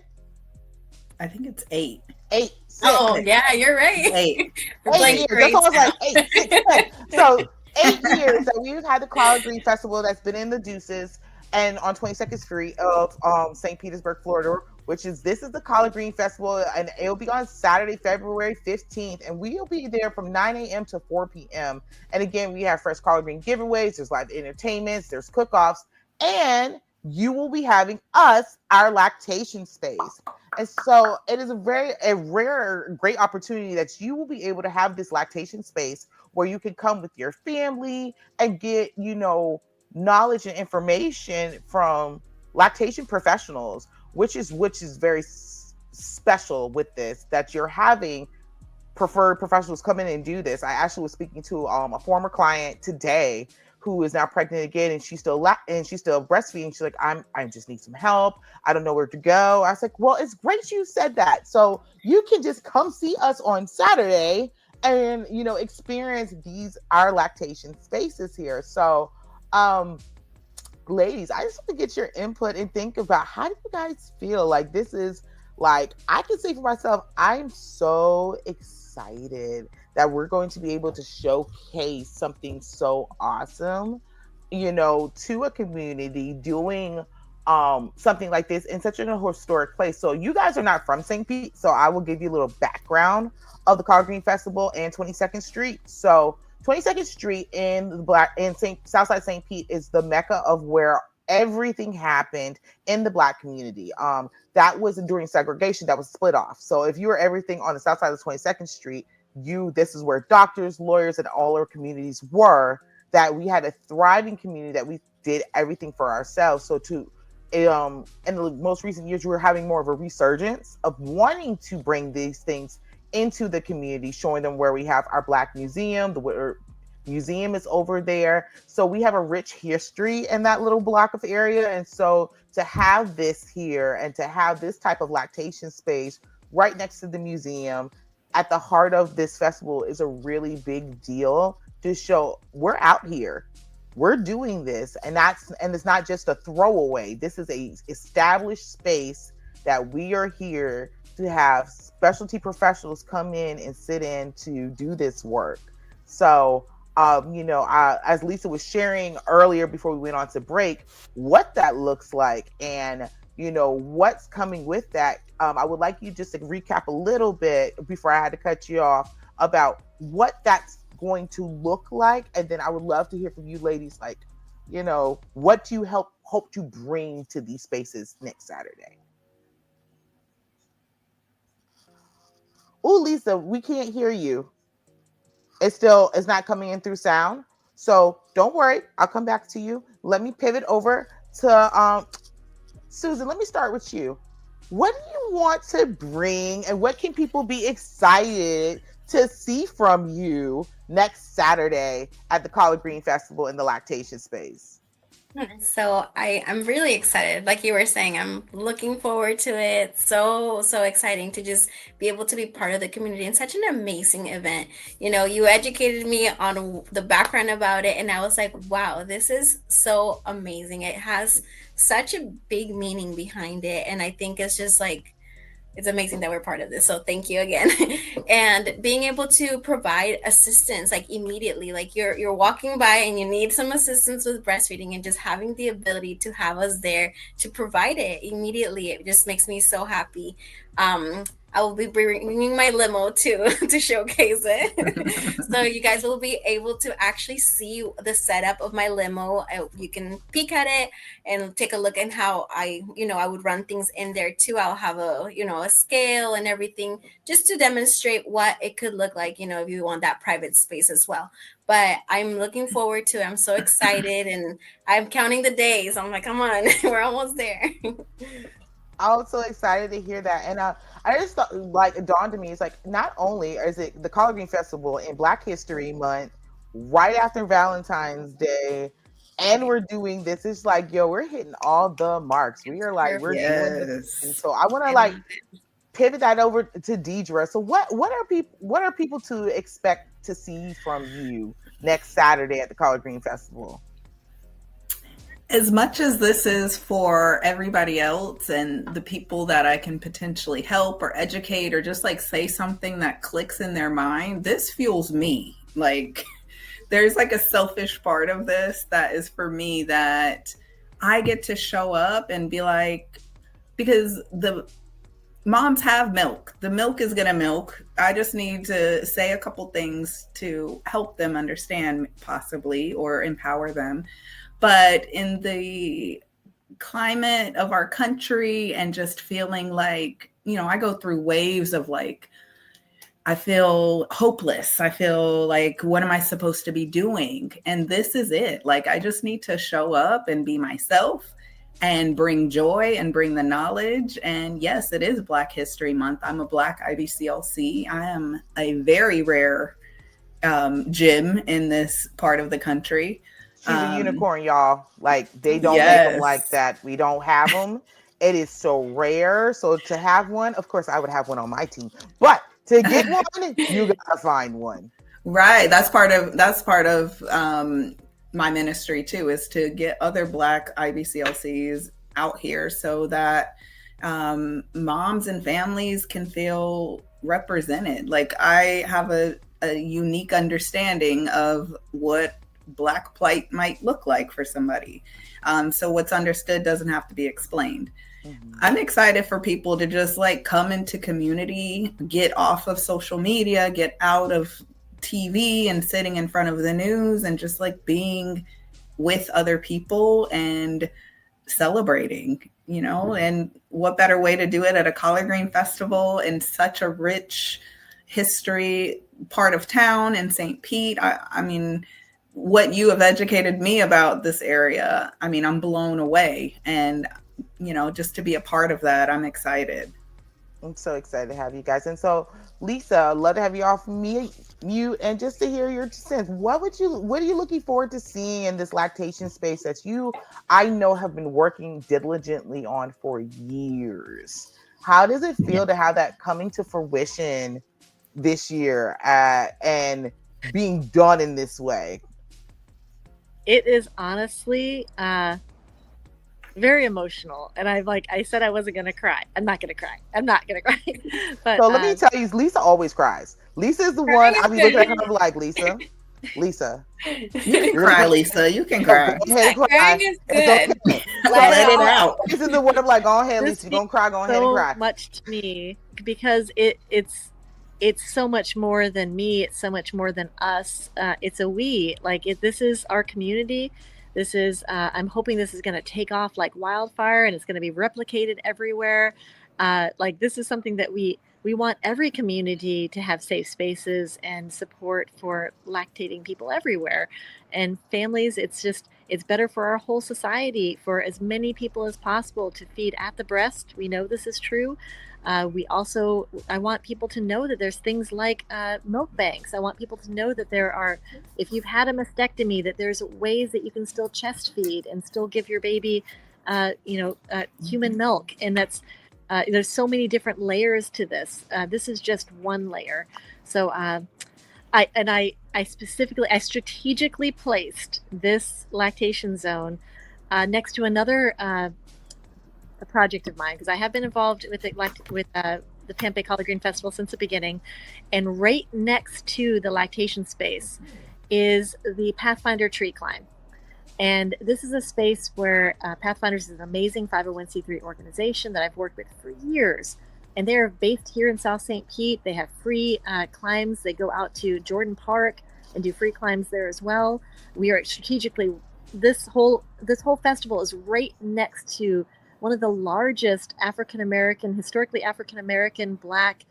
Speaker 5: I think it's 8.
Speaker 2: 8. 6.
Speaker 4: Oh, yeah, you're right.
Speaker 5: 8.
Speaker 2: 8 years. That's almost like 8, 6, 10. So 8 years that we've had the Collard Green Festival that's been in the Deuces and on 22nd Street of St. Petersburg, Florida, this is the Collard Green Festival, and it'll be on Saturday, February 15th, and we'll be there from 9 a.m. to 4 p.m. And again, we have fresh Collard Green giveaways, there's live entertainments, there's cook-offs, and you will be having our lactation space. And so it is a rare, great opportunity that you will be able to have this lactation space where you can come with your family and get, knowledge and information from lactation professionals, which is very special with this, that you're having preferred professionals come in and do this. I actually was speaking to a former client today who is now pregnant again, and she's still breastfeeding. She's like, I just need some help. I don't know where to go. I was like, well, it's great you said that. So you can just come see us on Saturday and experience our lactation spaces here. So Ladies, I just want to get your input and think about, how do you guys feel? Like, this is, like, I can say for myself, I'm so excited that we're going to be able to showcase something so awesome, to a community, doing something like this in such an historic place. So you guys are not from St. Pete, so I will give you a little background of the Collard Green Festival and 22nd Street. So 22nd Street in Southside St. Pete is the mecca of where everything happened in the Black community. That was during segregation, that was split off. So if you were everything on the south side of 22nd Street, this is where doctors, lawyers, and all our communities were. That we had a thriving community, that we did everything for ourselves. So in the most recent years, we're having more of a resurgence of wanting to bring these things into the community, showing them where we have our Black museum. The museum is over there. So we have a rich history in that little block of area. And so to have this here and to have this type of lactation space right next to the museum at the heart of this festival is a really big deal, to show we're out here. We're doing this, and it's not just a throwaway. This is a established space that we are here to have specialty professionals come in and sit in to do this work. So, as Lisa was sharing earlier before we went on to break, what that looks like and, what's coming with that. I would like you just to recap a little bit before I had to cut you off about what that's going to look like. And then I would love to hear from you ladies, like, what do you hope to bring to these spaces next Saturday? Oh, Lisa, we can't hear you. It's not coming in through sound. So don't worry, I'll come back to you. Let me pivot over to Susan. Let me start with you. What do you want to bring, and what can people be excited to see from you next Saturday at the Collard Green Festival in the lactation space?
Speaker 4: So I'm really excited. Like you were saying, I'm looking forward to it. So exciting to just be able to be part of the community in such an amazing event. You educated me on the background about it, and I was like, wow, this is so amazing. It has such a big meaning behind it. And I think it's just like, it's amazing that we're part of this. So thank you again. And being able to provide assistance, like immediately, like you're walking by and you need some assistance with breastfeeding, and just having the ability to have us there to provide it immediately, it just makes me so happy. I will be bringing my limo to showcase it. So you guys will be able to actually see the setup of my limo. You can peek at it and take a look at how I would run things in there too. I'll have a scale and everything, just to demonstrate what it could look like, if you want that private space as well. But I'm looking forward to it. I'm so excited, and I'm counting the days. I'm like, come on, we're almost there.
Speaker 2: I'm so excited to hear that. And I just thought, like, it dawned on me, it's like, not only is it the Collard Green Festival in Black History Month, right after Valentine's Day, and we're doing this, it's like, yo, we're hitting all the marks. We are like, we're doing this. And so I want to pivot that over to Deidra. So what are people to expect to see from you next Saturday at the Collard Green Festival?
Speaker 5: As much as this is for everybody else and the people that I can potentially help or educate or just like say something that clicks in their mind, this fuels me. Like, there's like a selfish part of this that is for me, that I get to show up and be like, because the moms have milk. The milk is going to milk. I just need to say a couple things to help them understand, possibly, or empower them. But in the climate of our country, and just feeling like, I go through waves of like, I feel hopeless. I feel like, what am I supposed to be doing? And this is it. Like, I just need to show up and be myself and bring joy and bring the knowledge. And yes, it is Black History Month. I'm a Black IBCLC. I am a very rare gym in this part of the country.
Speaker 2: She's a unicorn, y'all. Like, they don't make them like that. We don't have them. It is so rare. So to have one, of course, I would have one on my team. But to get one, you gotta find one.
Speaker 5: Right. That's part of my ministry too, is to get other Black IBCLCs out here so that moms and families can feel represented. Like, I have a unique understanding of what Black plight might look like for somebody. So what's understood doesn't have to be explained. I'm excited for people to just like come into community, get off of social media, get out of TV and sitting in front of the news, and just like being with other people and celebrating, you know. And what better way to do it at a collard green festival in such a rich history part of town in St. Pete. I mean, what you have educated me about this area, I mean, I'm blown away. And, you know, just to be a part of that, I'm excited.
Speaker 2: I'm so excited to have you guys. And so, Lisa, I'd love to have you off mute and just to hear your sense. What are you looking forward to seeing in this lactation space that I know have been working diligently on for years? How does it feel to have that coming to fruition this year and being done in this way?
Speaker 3: It is honestly very emotional, and I said I wasn't gonna cry. I'm not gonna cry. But
Speaker 2: so let me tell you, Lisa always cries. Lisa is the one I be looking at her like, Lisa,
Speaker 5: you can cry, Lisa. You can cry.
Speaker 2: Go ahead, cry.
Speaker 4: Is good.
Speaker 2: Okay.
Speaker 5: Let it out.
Speaker 2: This is the one I'm like, go ahead, Lisa. You're gonna cry. Go ahead and cry.
Speaker 3: So much to me because it's so much more than me. It's so much more than us. It's a we. This is our community. This is, I'm hoping this is going to take off like wildfire, and it's going to be replicated everywhere. This is something that we want every community to have safe spaces and support for lactating people everywhere. And families, it's better for our whole society, for as many people as possible to feed at the breast. We know this is true. I want people to know that there's things like milk banks. I want people to know that if you've had a mastectomy, that there's ways that you can still chest feed and still give your baby, human milk. And there's so many different layers to this. This is just one layer. So I strategically placed this lactation zone next to another a project of mine, because I have been involved with the Tampa Bay Collard Green Festival since the beginning, and right next to the lactation space is the Pathfinder Tree Climb. And this is a space where Pathfinders is an amazing 501c3 organization that I've worked with for years, and they're based here in South St. Pete. They have free climbs. They go out to Jordan Park and do free climbs there as well. We are strategically, this whole festival is right next to one of the largest historically African-American Black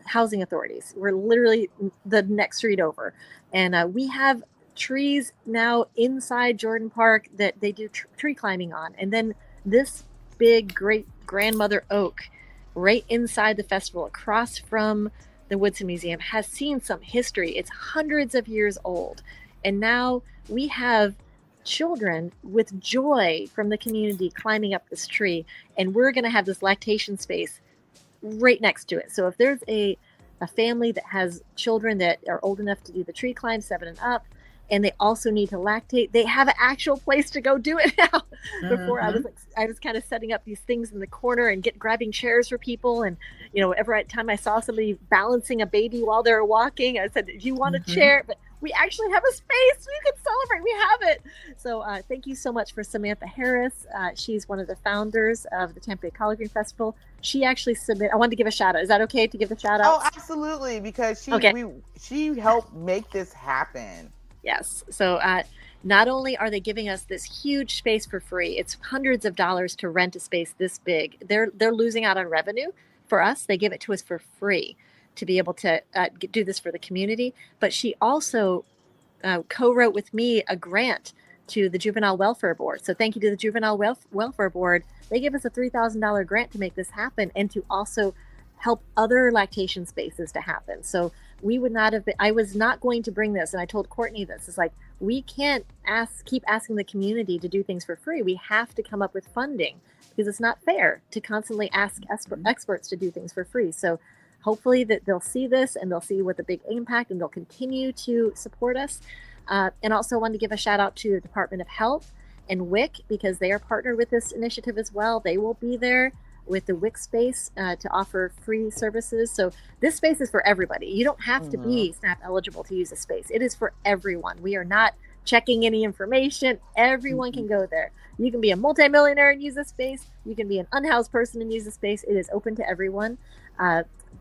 Speaker 3: housing authorities. We're literally the next street over. And we have trees now inside Jordan Park that they do tree climbing on. And then this big, great grandmother oak right inside the festival, across from the Woodson Museum, has seen some history. It's hundreds of years old. And now we have children with joy from the community climbing up this tree, and we're going to have this lactation space right next to it. So if there's a family that has children that are old enough to do the tree climb, 7 and up, and they also need to lactate, they have an actual place to go do it now. Before I was kind of setting up these things in the corner and grabbing chairs for people, and every time I saw somebody balancing a baby while they were walking, I said, "Do you want a chair?" But we actually have a space. We can celebrate. We have it. So thank you so much for Samantha Harris. She's one of the founders of the Tampa Bay Collard Green Festival. She actually I wanted to give a shout out. Is that okay to give the shout out?
Speaker 2: Oh, absolutely. Because she helped make this happen.
Speaker 3: Yes. So not only are they giving us this huge space for free, it's hundreds of dollars to rent a space this big. They're losing out on revenue. For us, they give it to us for free to be able to do this for the community. But she also co-wrote with me a grant to the Juvenile Welfare Board. So thank you to the Juvenile Welfare Board. They gave us a $3,000 grant to make this happen, and to also help other lactation spaces to happen. So I was not going to bring this, and I told Courtney this. It's like, we can't keep asking the community to do things for free. We have to come up with funding, because it's not fair to constantly ask experts to do things for free. So hopefully that they'll see this and they'll see what the big impact, and they'll continue to support us. And also want to give a shout out to the Department of Health and WIC, because they are partnered with this initiative as well. They will be there with the WIC space to offer free services. So this space is for everybody. You don't have to be SNAP eligible to use a space. It is for everyone. We are not checking any information. Everyone can go there. You can be a multimillionaire and use a space. You can be an unhoused person and use a space. It is open to everyone.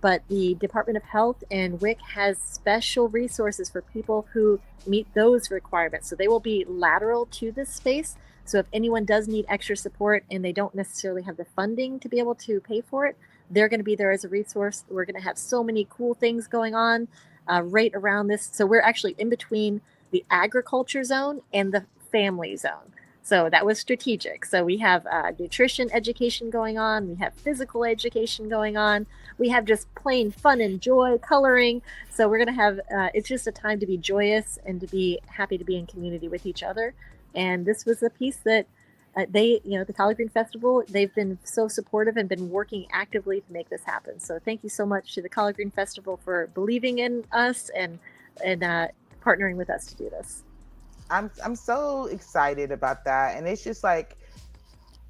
Speaker 3: But the Department of Health and WIC has special resources for people who meet those requirements. So they will be lateral to this space. So if anyone does need extra support and they don't necessarily have the funding to be able to pay for it, they're going to be there as a resource. We're going to have so many cool things going on right around this. So we're actually in between the agriculture zone and the family zone. So that was strategic. So we have nutrition education going on. We have physical education going on. We have just plain fun and joy, coloring. So we're going to have, it's just a time to be joyous and to be happy to be in community with each other. And this was a piece that they, the Collard Green Festival, they've been so supportive and been working actively to make this happen. So thank you so much to the Collard Green Festival for believing in us and partnering with us to do this.
Speaker 2: I'm so excited about that. And it's just like,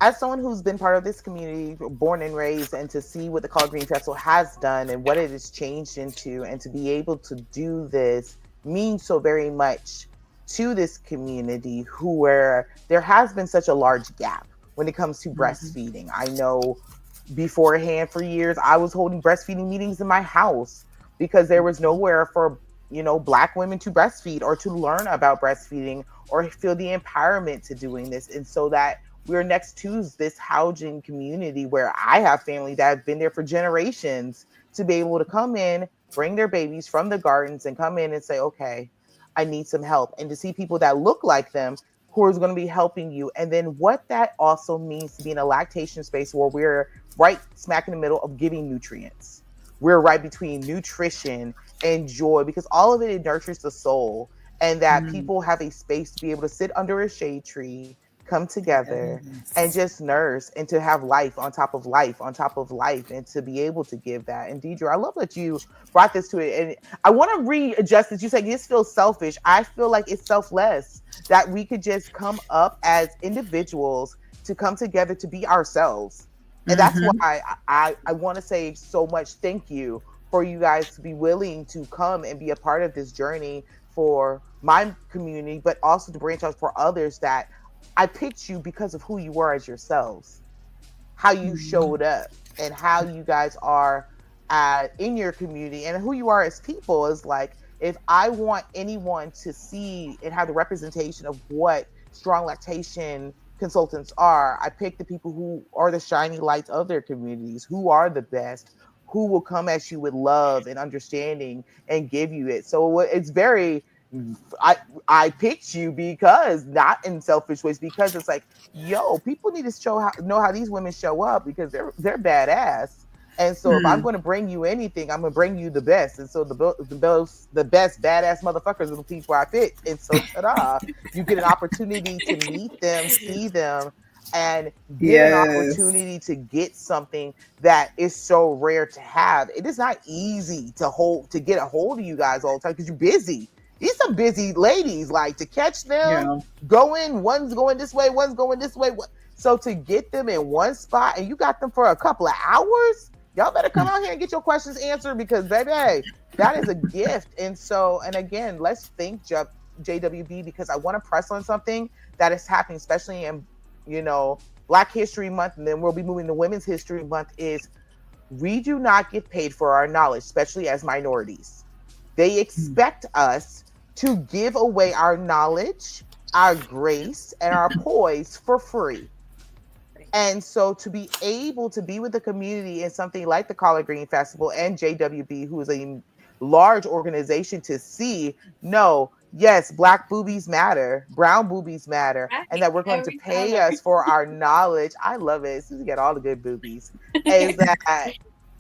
Speaker 2: as someone who's been part of this community, born and raised, and to see what the Collard Green Festival has done and what it has changed into, and to be able to do this means so very much to this community where there has been such a large gap when it comes to breastfeeding. I know beforehand for years, I was holding breastfeeding meetings in my house because there was nowhere for Black women to breastfeed or to learn about breastfeeding or feel the empowerment to doing this. And so that we're next to this housing community where I have family that have been there for generations to be able to come in, bring their babies from the gardens and come in and say, okay, I need some help. And to see people that look like them who is going to be helping you. And then what that also means to be in a lactation space where we're right smack in the middle of giving nutrients. We're right between nutrition and joy, because all of it nurtures the soul, and that people have a space to be able to sit under a shade tree, come together and just nurse, and to have life on top of life on top of life, and to be able to give that. And Deidra, I love that you brought this to it. And I want to readjust this. You said this feels selfish. I feel like it's selfless, that we could just come up as individuals to come together to be ourselves. And that's why I want to say so much thank you for you guys to be willing to come and be a part of this journey for my community, but also to branch out for others. That I picked you because of who you were as yourselves, how you showed up, and how you guys are in your community, and who you are as people. Is like, if I want anyone to see and have the representation of what strong lactation consultants are, I pick the people who are the shining lights of their communities, who are the best, who will come at you with love and understanding and give you it. So it's very, I picked you because, not in selfish ways, because it's like, yo, people need to know how these women show up, because they're badass. And so if I'm going to bring you anything, I'm going to bring you the best. And so the best badass motherfuckers are the people I pick. And so ta-da, you get an opportunity to meet them, see them, and get an opportunity to get something that is so rare to have. It is not easy to get a hold of you guys all the time, because you're busy. These are busy ladies, like, to catch them going, one's going this way, one's going this way. So to get them in one spot, and you got them for a couple of hours, y'all better come out here and get your questions answered, because baby, that is a gift. And so, and again, let's thank JWB, because I want to press on something that is happening, especially in Black History Month, and then we'll be moving to Women's History Month. Is we do not get paid for our knowledge, especially as minorities. They expect us to give away our knowledge, our grace, and our poise for free. And so to be able to be with the community in something like the Collard Green Festival and JWB, who is a large organization, to see, no, yes, Black boobies matter, brown boobies matter, and that we're going to pay us for our knowledge. I love it. So we get all the good boobies. Is that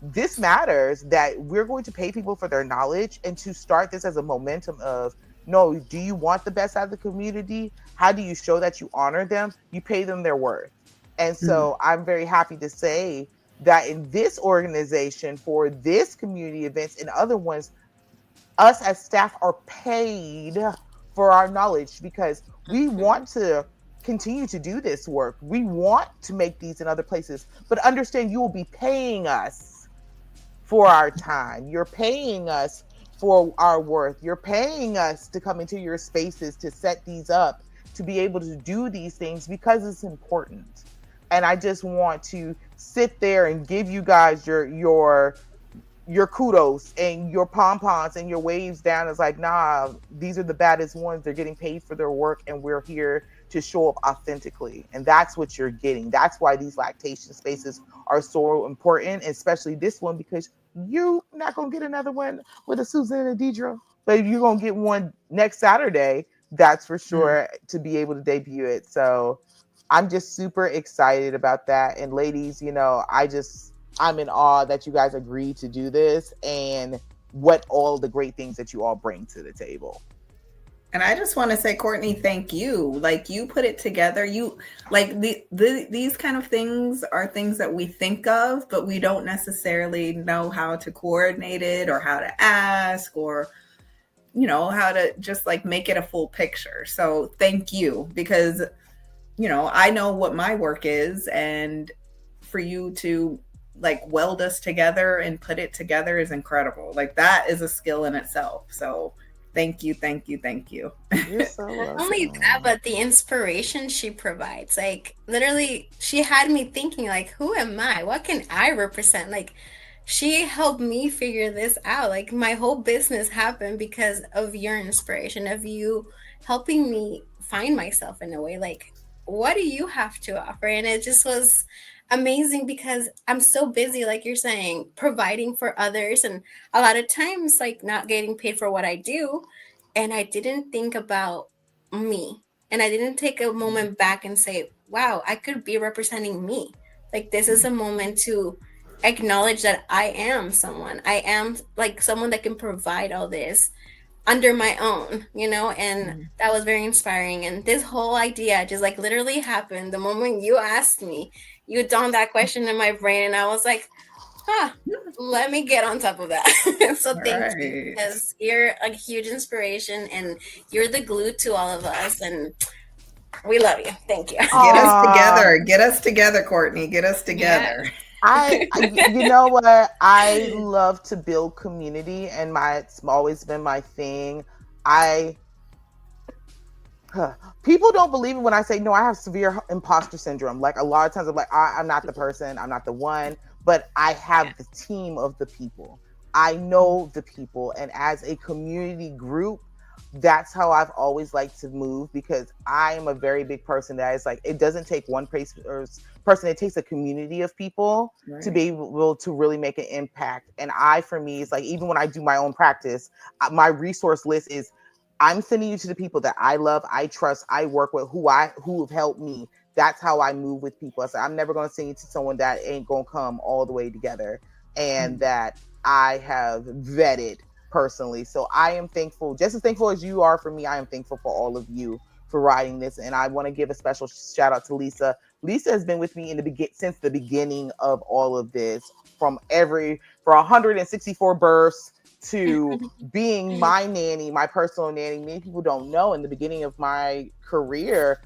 Speaker 2: this matters, that we're going to pay people for their knowledge, and to start this as a momentum of, no, do you want the best out of the community? How do you show that you honor them? You pay them their worth. And so I'm very happy to say that in this organization for this community events and other ones, us as staff are paid for our knowledge because we want to continue to do this work. We want to make these in other places, but understand you will be paying us for our time. You're paying us for our worth. You're paying us to come into your spaces to set these up, to be able to do these things because it's important. And I just want to sit there and give you guys your kudos and your pom-poms and your waves down. It's like, nah, these are the baddest ones. They're getting paid for their work and we're here to show up authentically. And that's what you're getting. That's why these lactation spaces are so important, especially this one, because you're not going to get another one with a Susan and a Deidra, but you're going to get one next Saturday. That's for sure, to be able to debut it. So I'm just super excited about that. And ladies, you know, I'm in awe that you guys agreed to do this and what all the great things that you all bring to the table.
Speaker 5: And I just want to say, Courtney, thank you. Like, you put it together. You like these kind of things are things that we think of, but we don't necessarily know how to coordinate it or how to ask or, you know, how to just like make it a full picture. So thank you, because, you know, I know what my work is, and for you to like weld us together and put it together is incredible. Like, that is a skill in itself. So thank you.
Speaker 2: You're so
Speaker 4: Not only that, but the inspiration she provides. Like, literally, she had me thinking, like, who am I? What can I represent? Like, she helped me figure this out. Like, my whole business happened because of your inspiration, of you helping me find myself in a way. Like, what do you have to offer? And it just was amazing because I'm so busy, like you're saying, providing for others, and a lot of times like not getting paid for what I do. And I didn't think about me, and I didn't take a moment back and say, wow, I could be representing me. Like, this is a moment to acknowledge that I am someone. I am like someone that can provide all this under my own, you know, and that was very inspiring. And this whole idea just like literally happened the moment you asked me. You dawned that question in my brain, and I was like, let me get on top of that. So thank you, because you're a huge inspiration and you're the glue to all of us, and we love you. Thank you.
Speaker 5: Get us together, Courtney. Get us together.
Speaker 2: Yeah. You know what? I love to build community, and it's always been my thing. People don't believe me when I say, no, I have severe imposter syndrome. Like, a lot of times I'm like, I'm not the person, I'm not the one, but I have the team of the people. I know the people. And as a community group, that's how I've always liked to move, because I am a very big person that is like, it doesn't take one person, it takes a community of people to be able to really make an impact. And for me, it's like, even when I do my own practice, my resource list is, I'm sending you to the people that I love, I trust, I work with, who have helped me. That's how I move with people. So I'm never going to send you to someone that ain't going to come all the way together, and that I have vetted personally. So I am thankful, just as thankful as you are for me. I am thankful for all of you for writing this. And I want to give a special shout out to Lisa. Lisa has been with me since the beginning of all of this, for 164 births to being my nanny, my personal nanny. Many people don't know, in the beginning of my career,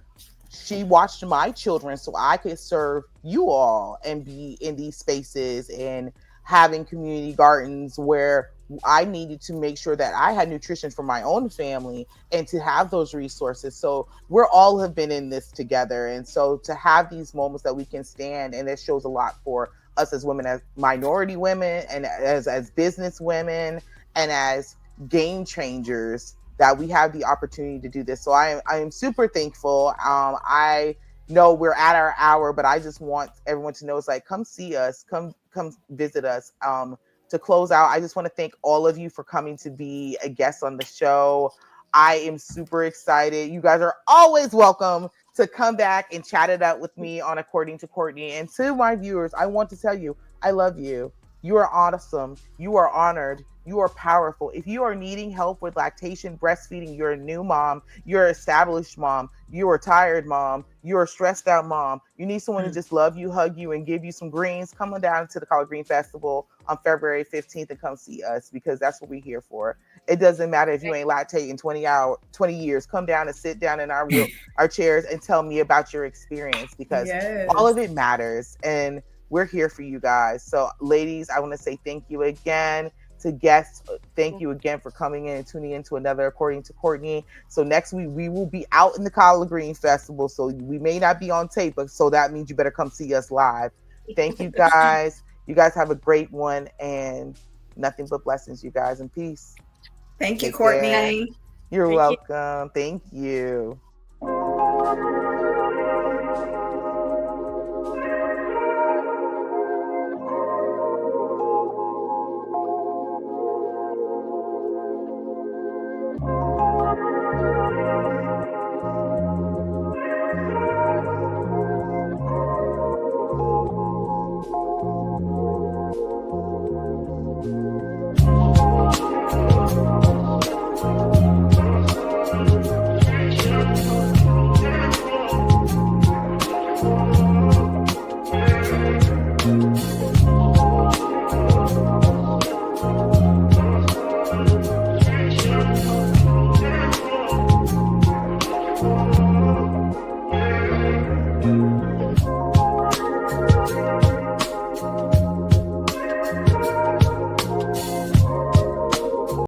Speaker 2: she watched my children so I could serve you all and be in these spaces and having community gardens where I needed to make sure that I had nutrition for my own family and to have those resources. So we're all have been in this together. And so to have these moments that we can stand, and it shows a lot for us as women, as minority women, and as business women, and as game changers, that we have the opportunity to do this. So I am super thankful. I know we're at our hour, but I just want everyone to know, it's like, come see us, come visit us. To close out, I just want to thank all of you for coming to be a guest on the show. I am super excited. You guys are always welcome to come back and chat it out with me on According to Courtney. And to my viewers, I want to tell you, I love you. You are awesome. You are honored. You are powerful. If you are needing help with lactation, breastfeeding, you're a new mom, you're an established mom, you're a tired mom, you're a stressed out mom, you need someone to just love you, hug you, and give you some greens, come on down to the Collard Green Festival on February 15th and come see us, because that's what we're here for. It doesn't matter if you ain't lactating 20 years. Come down and sit down in our chairs and tell me about your experience, because all of it matters. And we're here for you guys. So ladies, I want to say thank you again. To guests, thank you again for coming in and tuning into another According to Courtney. So next week we will be out in the Collard Green Festival. So we may not be on tape, but so that means you better come see us live. Thank you guys. You guys have a great one, and nothing but blessings, you guys, and peace.
Speaker 5: Thank you, Courtney.
Speaker 2: You're welcome. Thank you.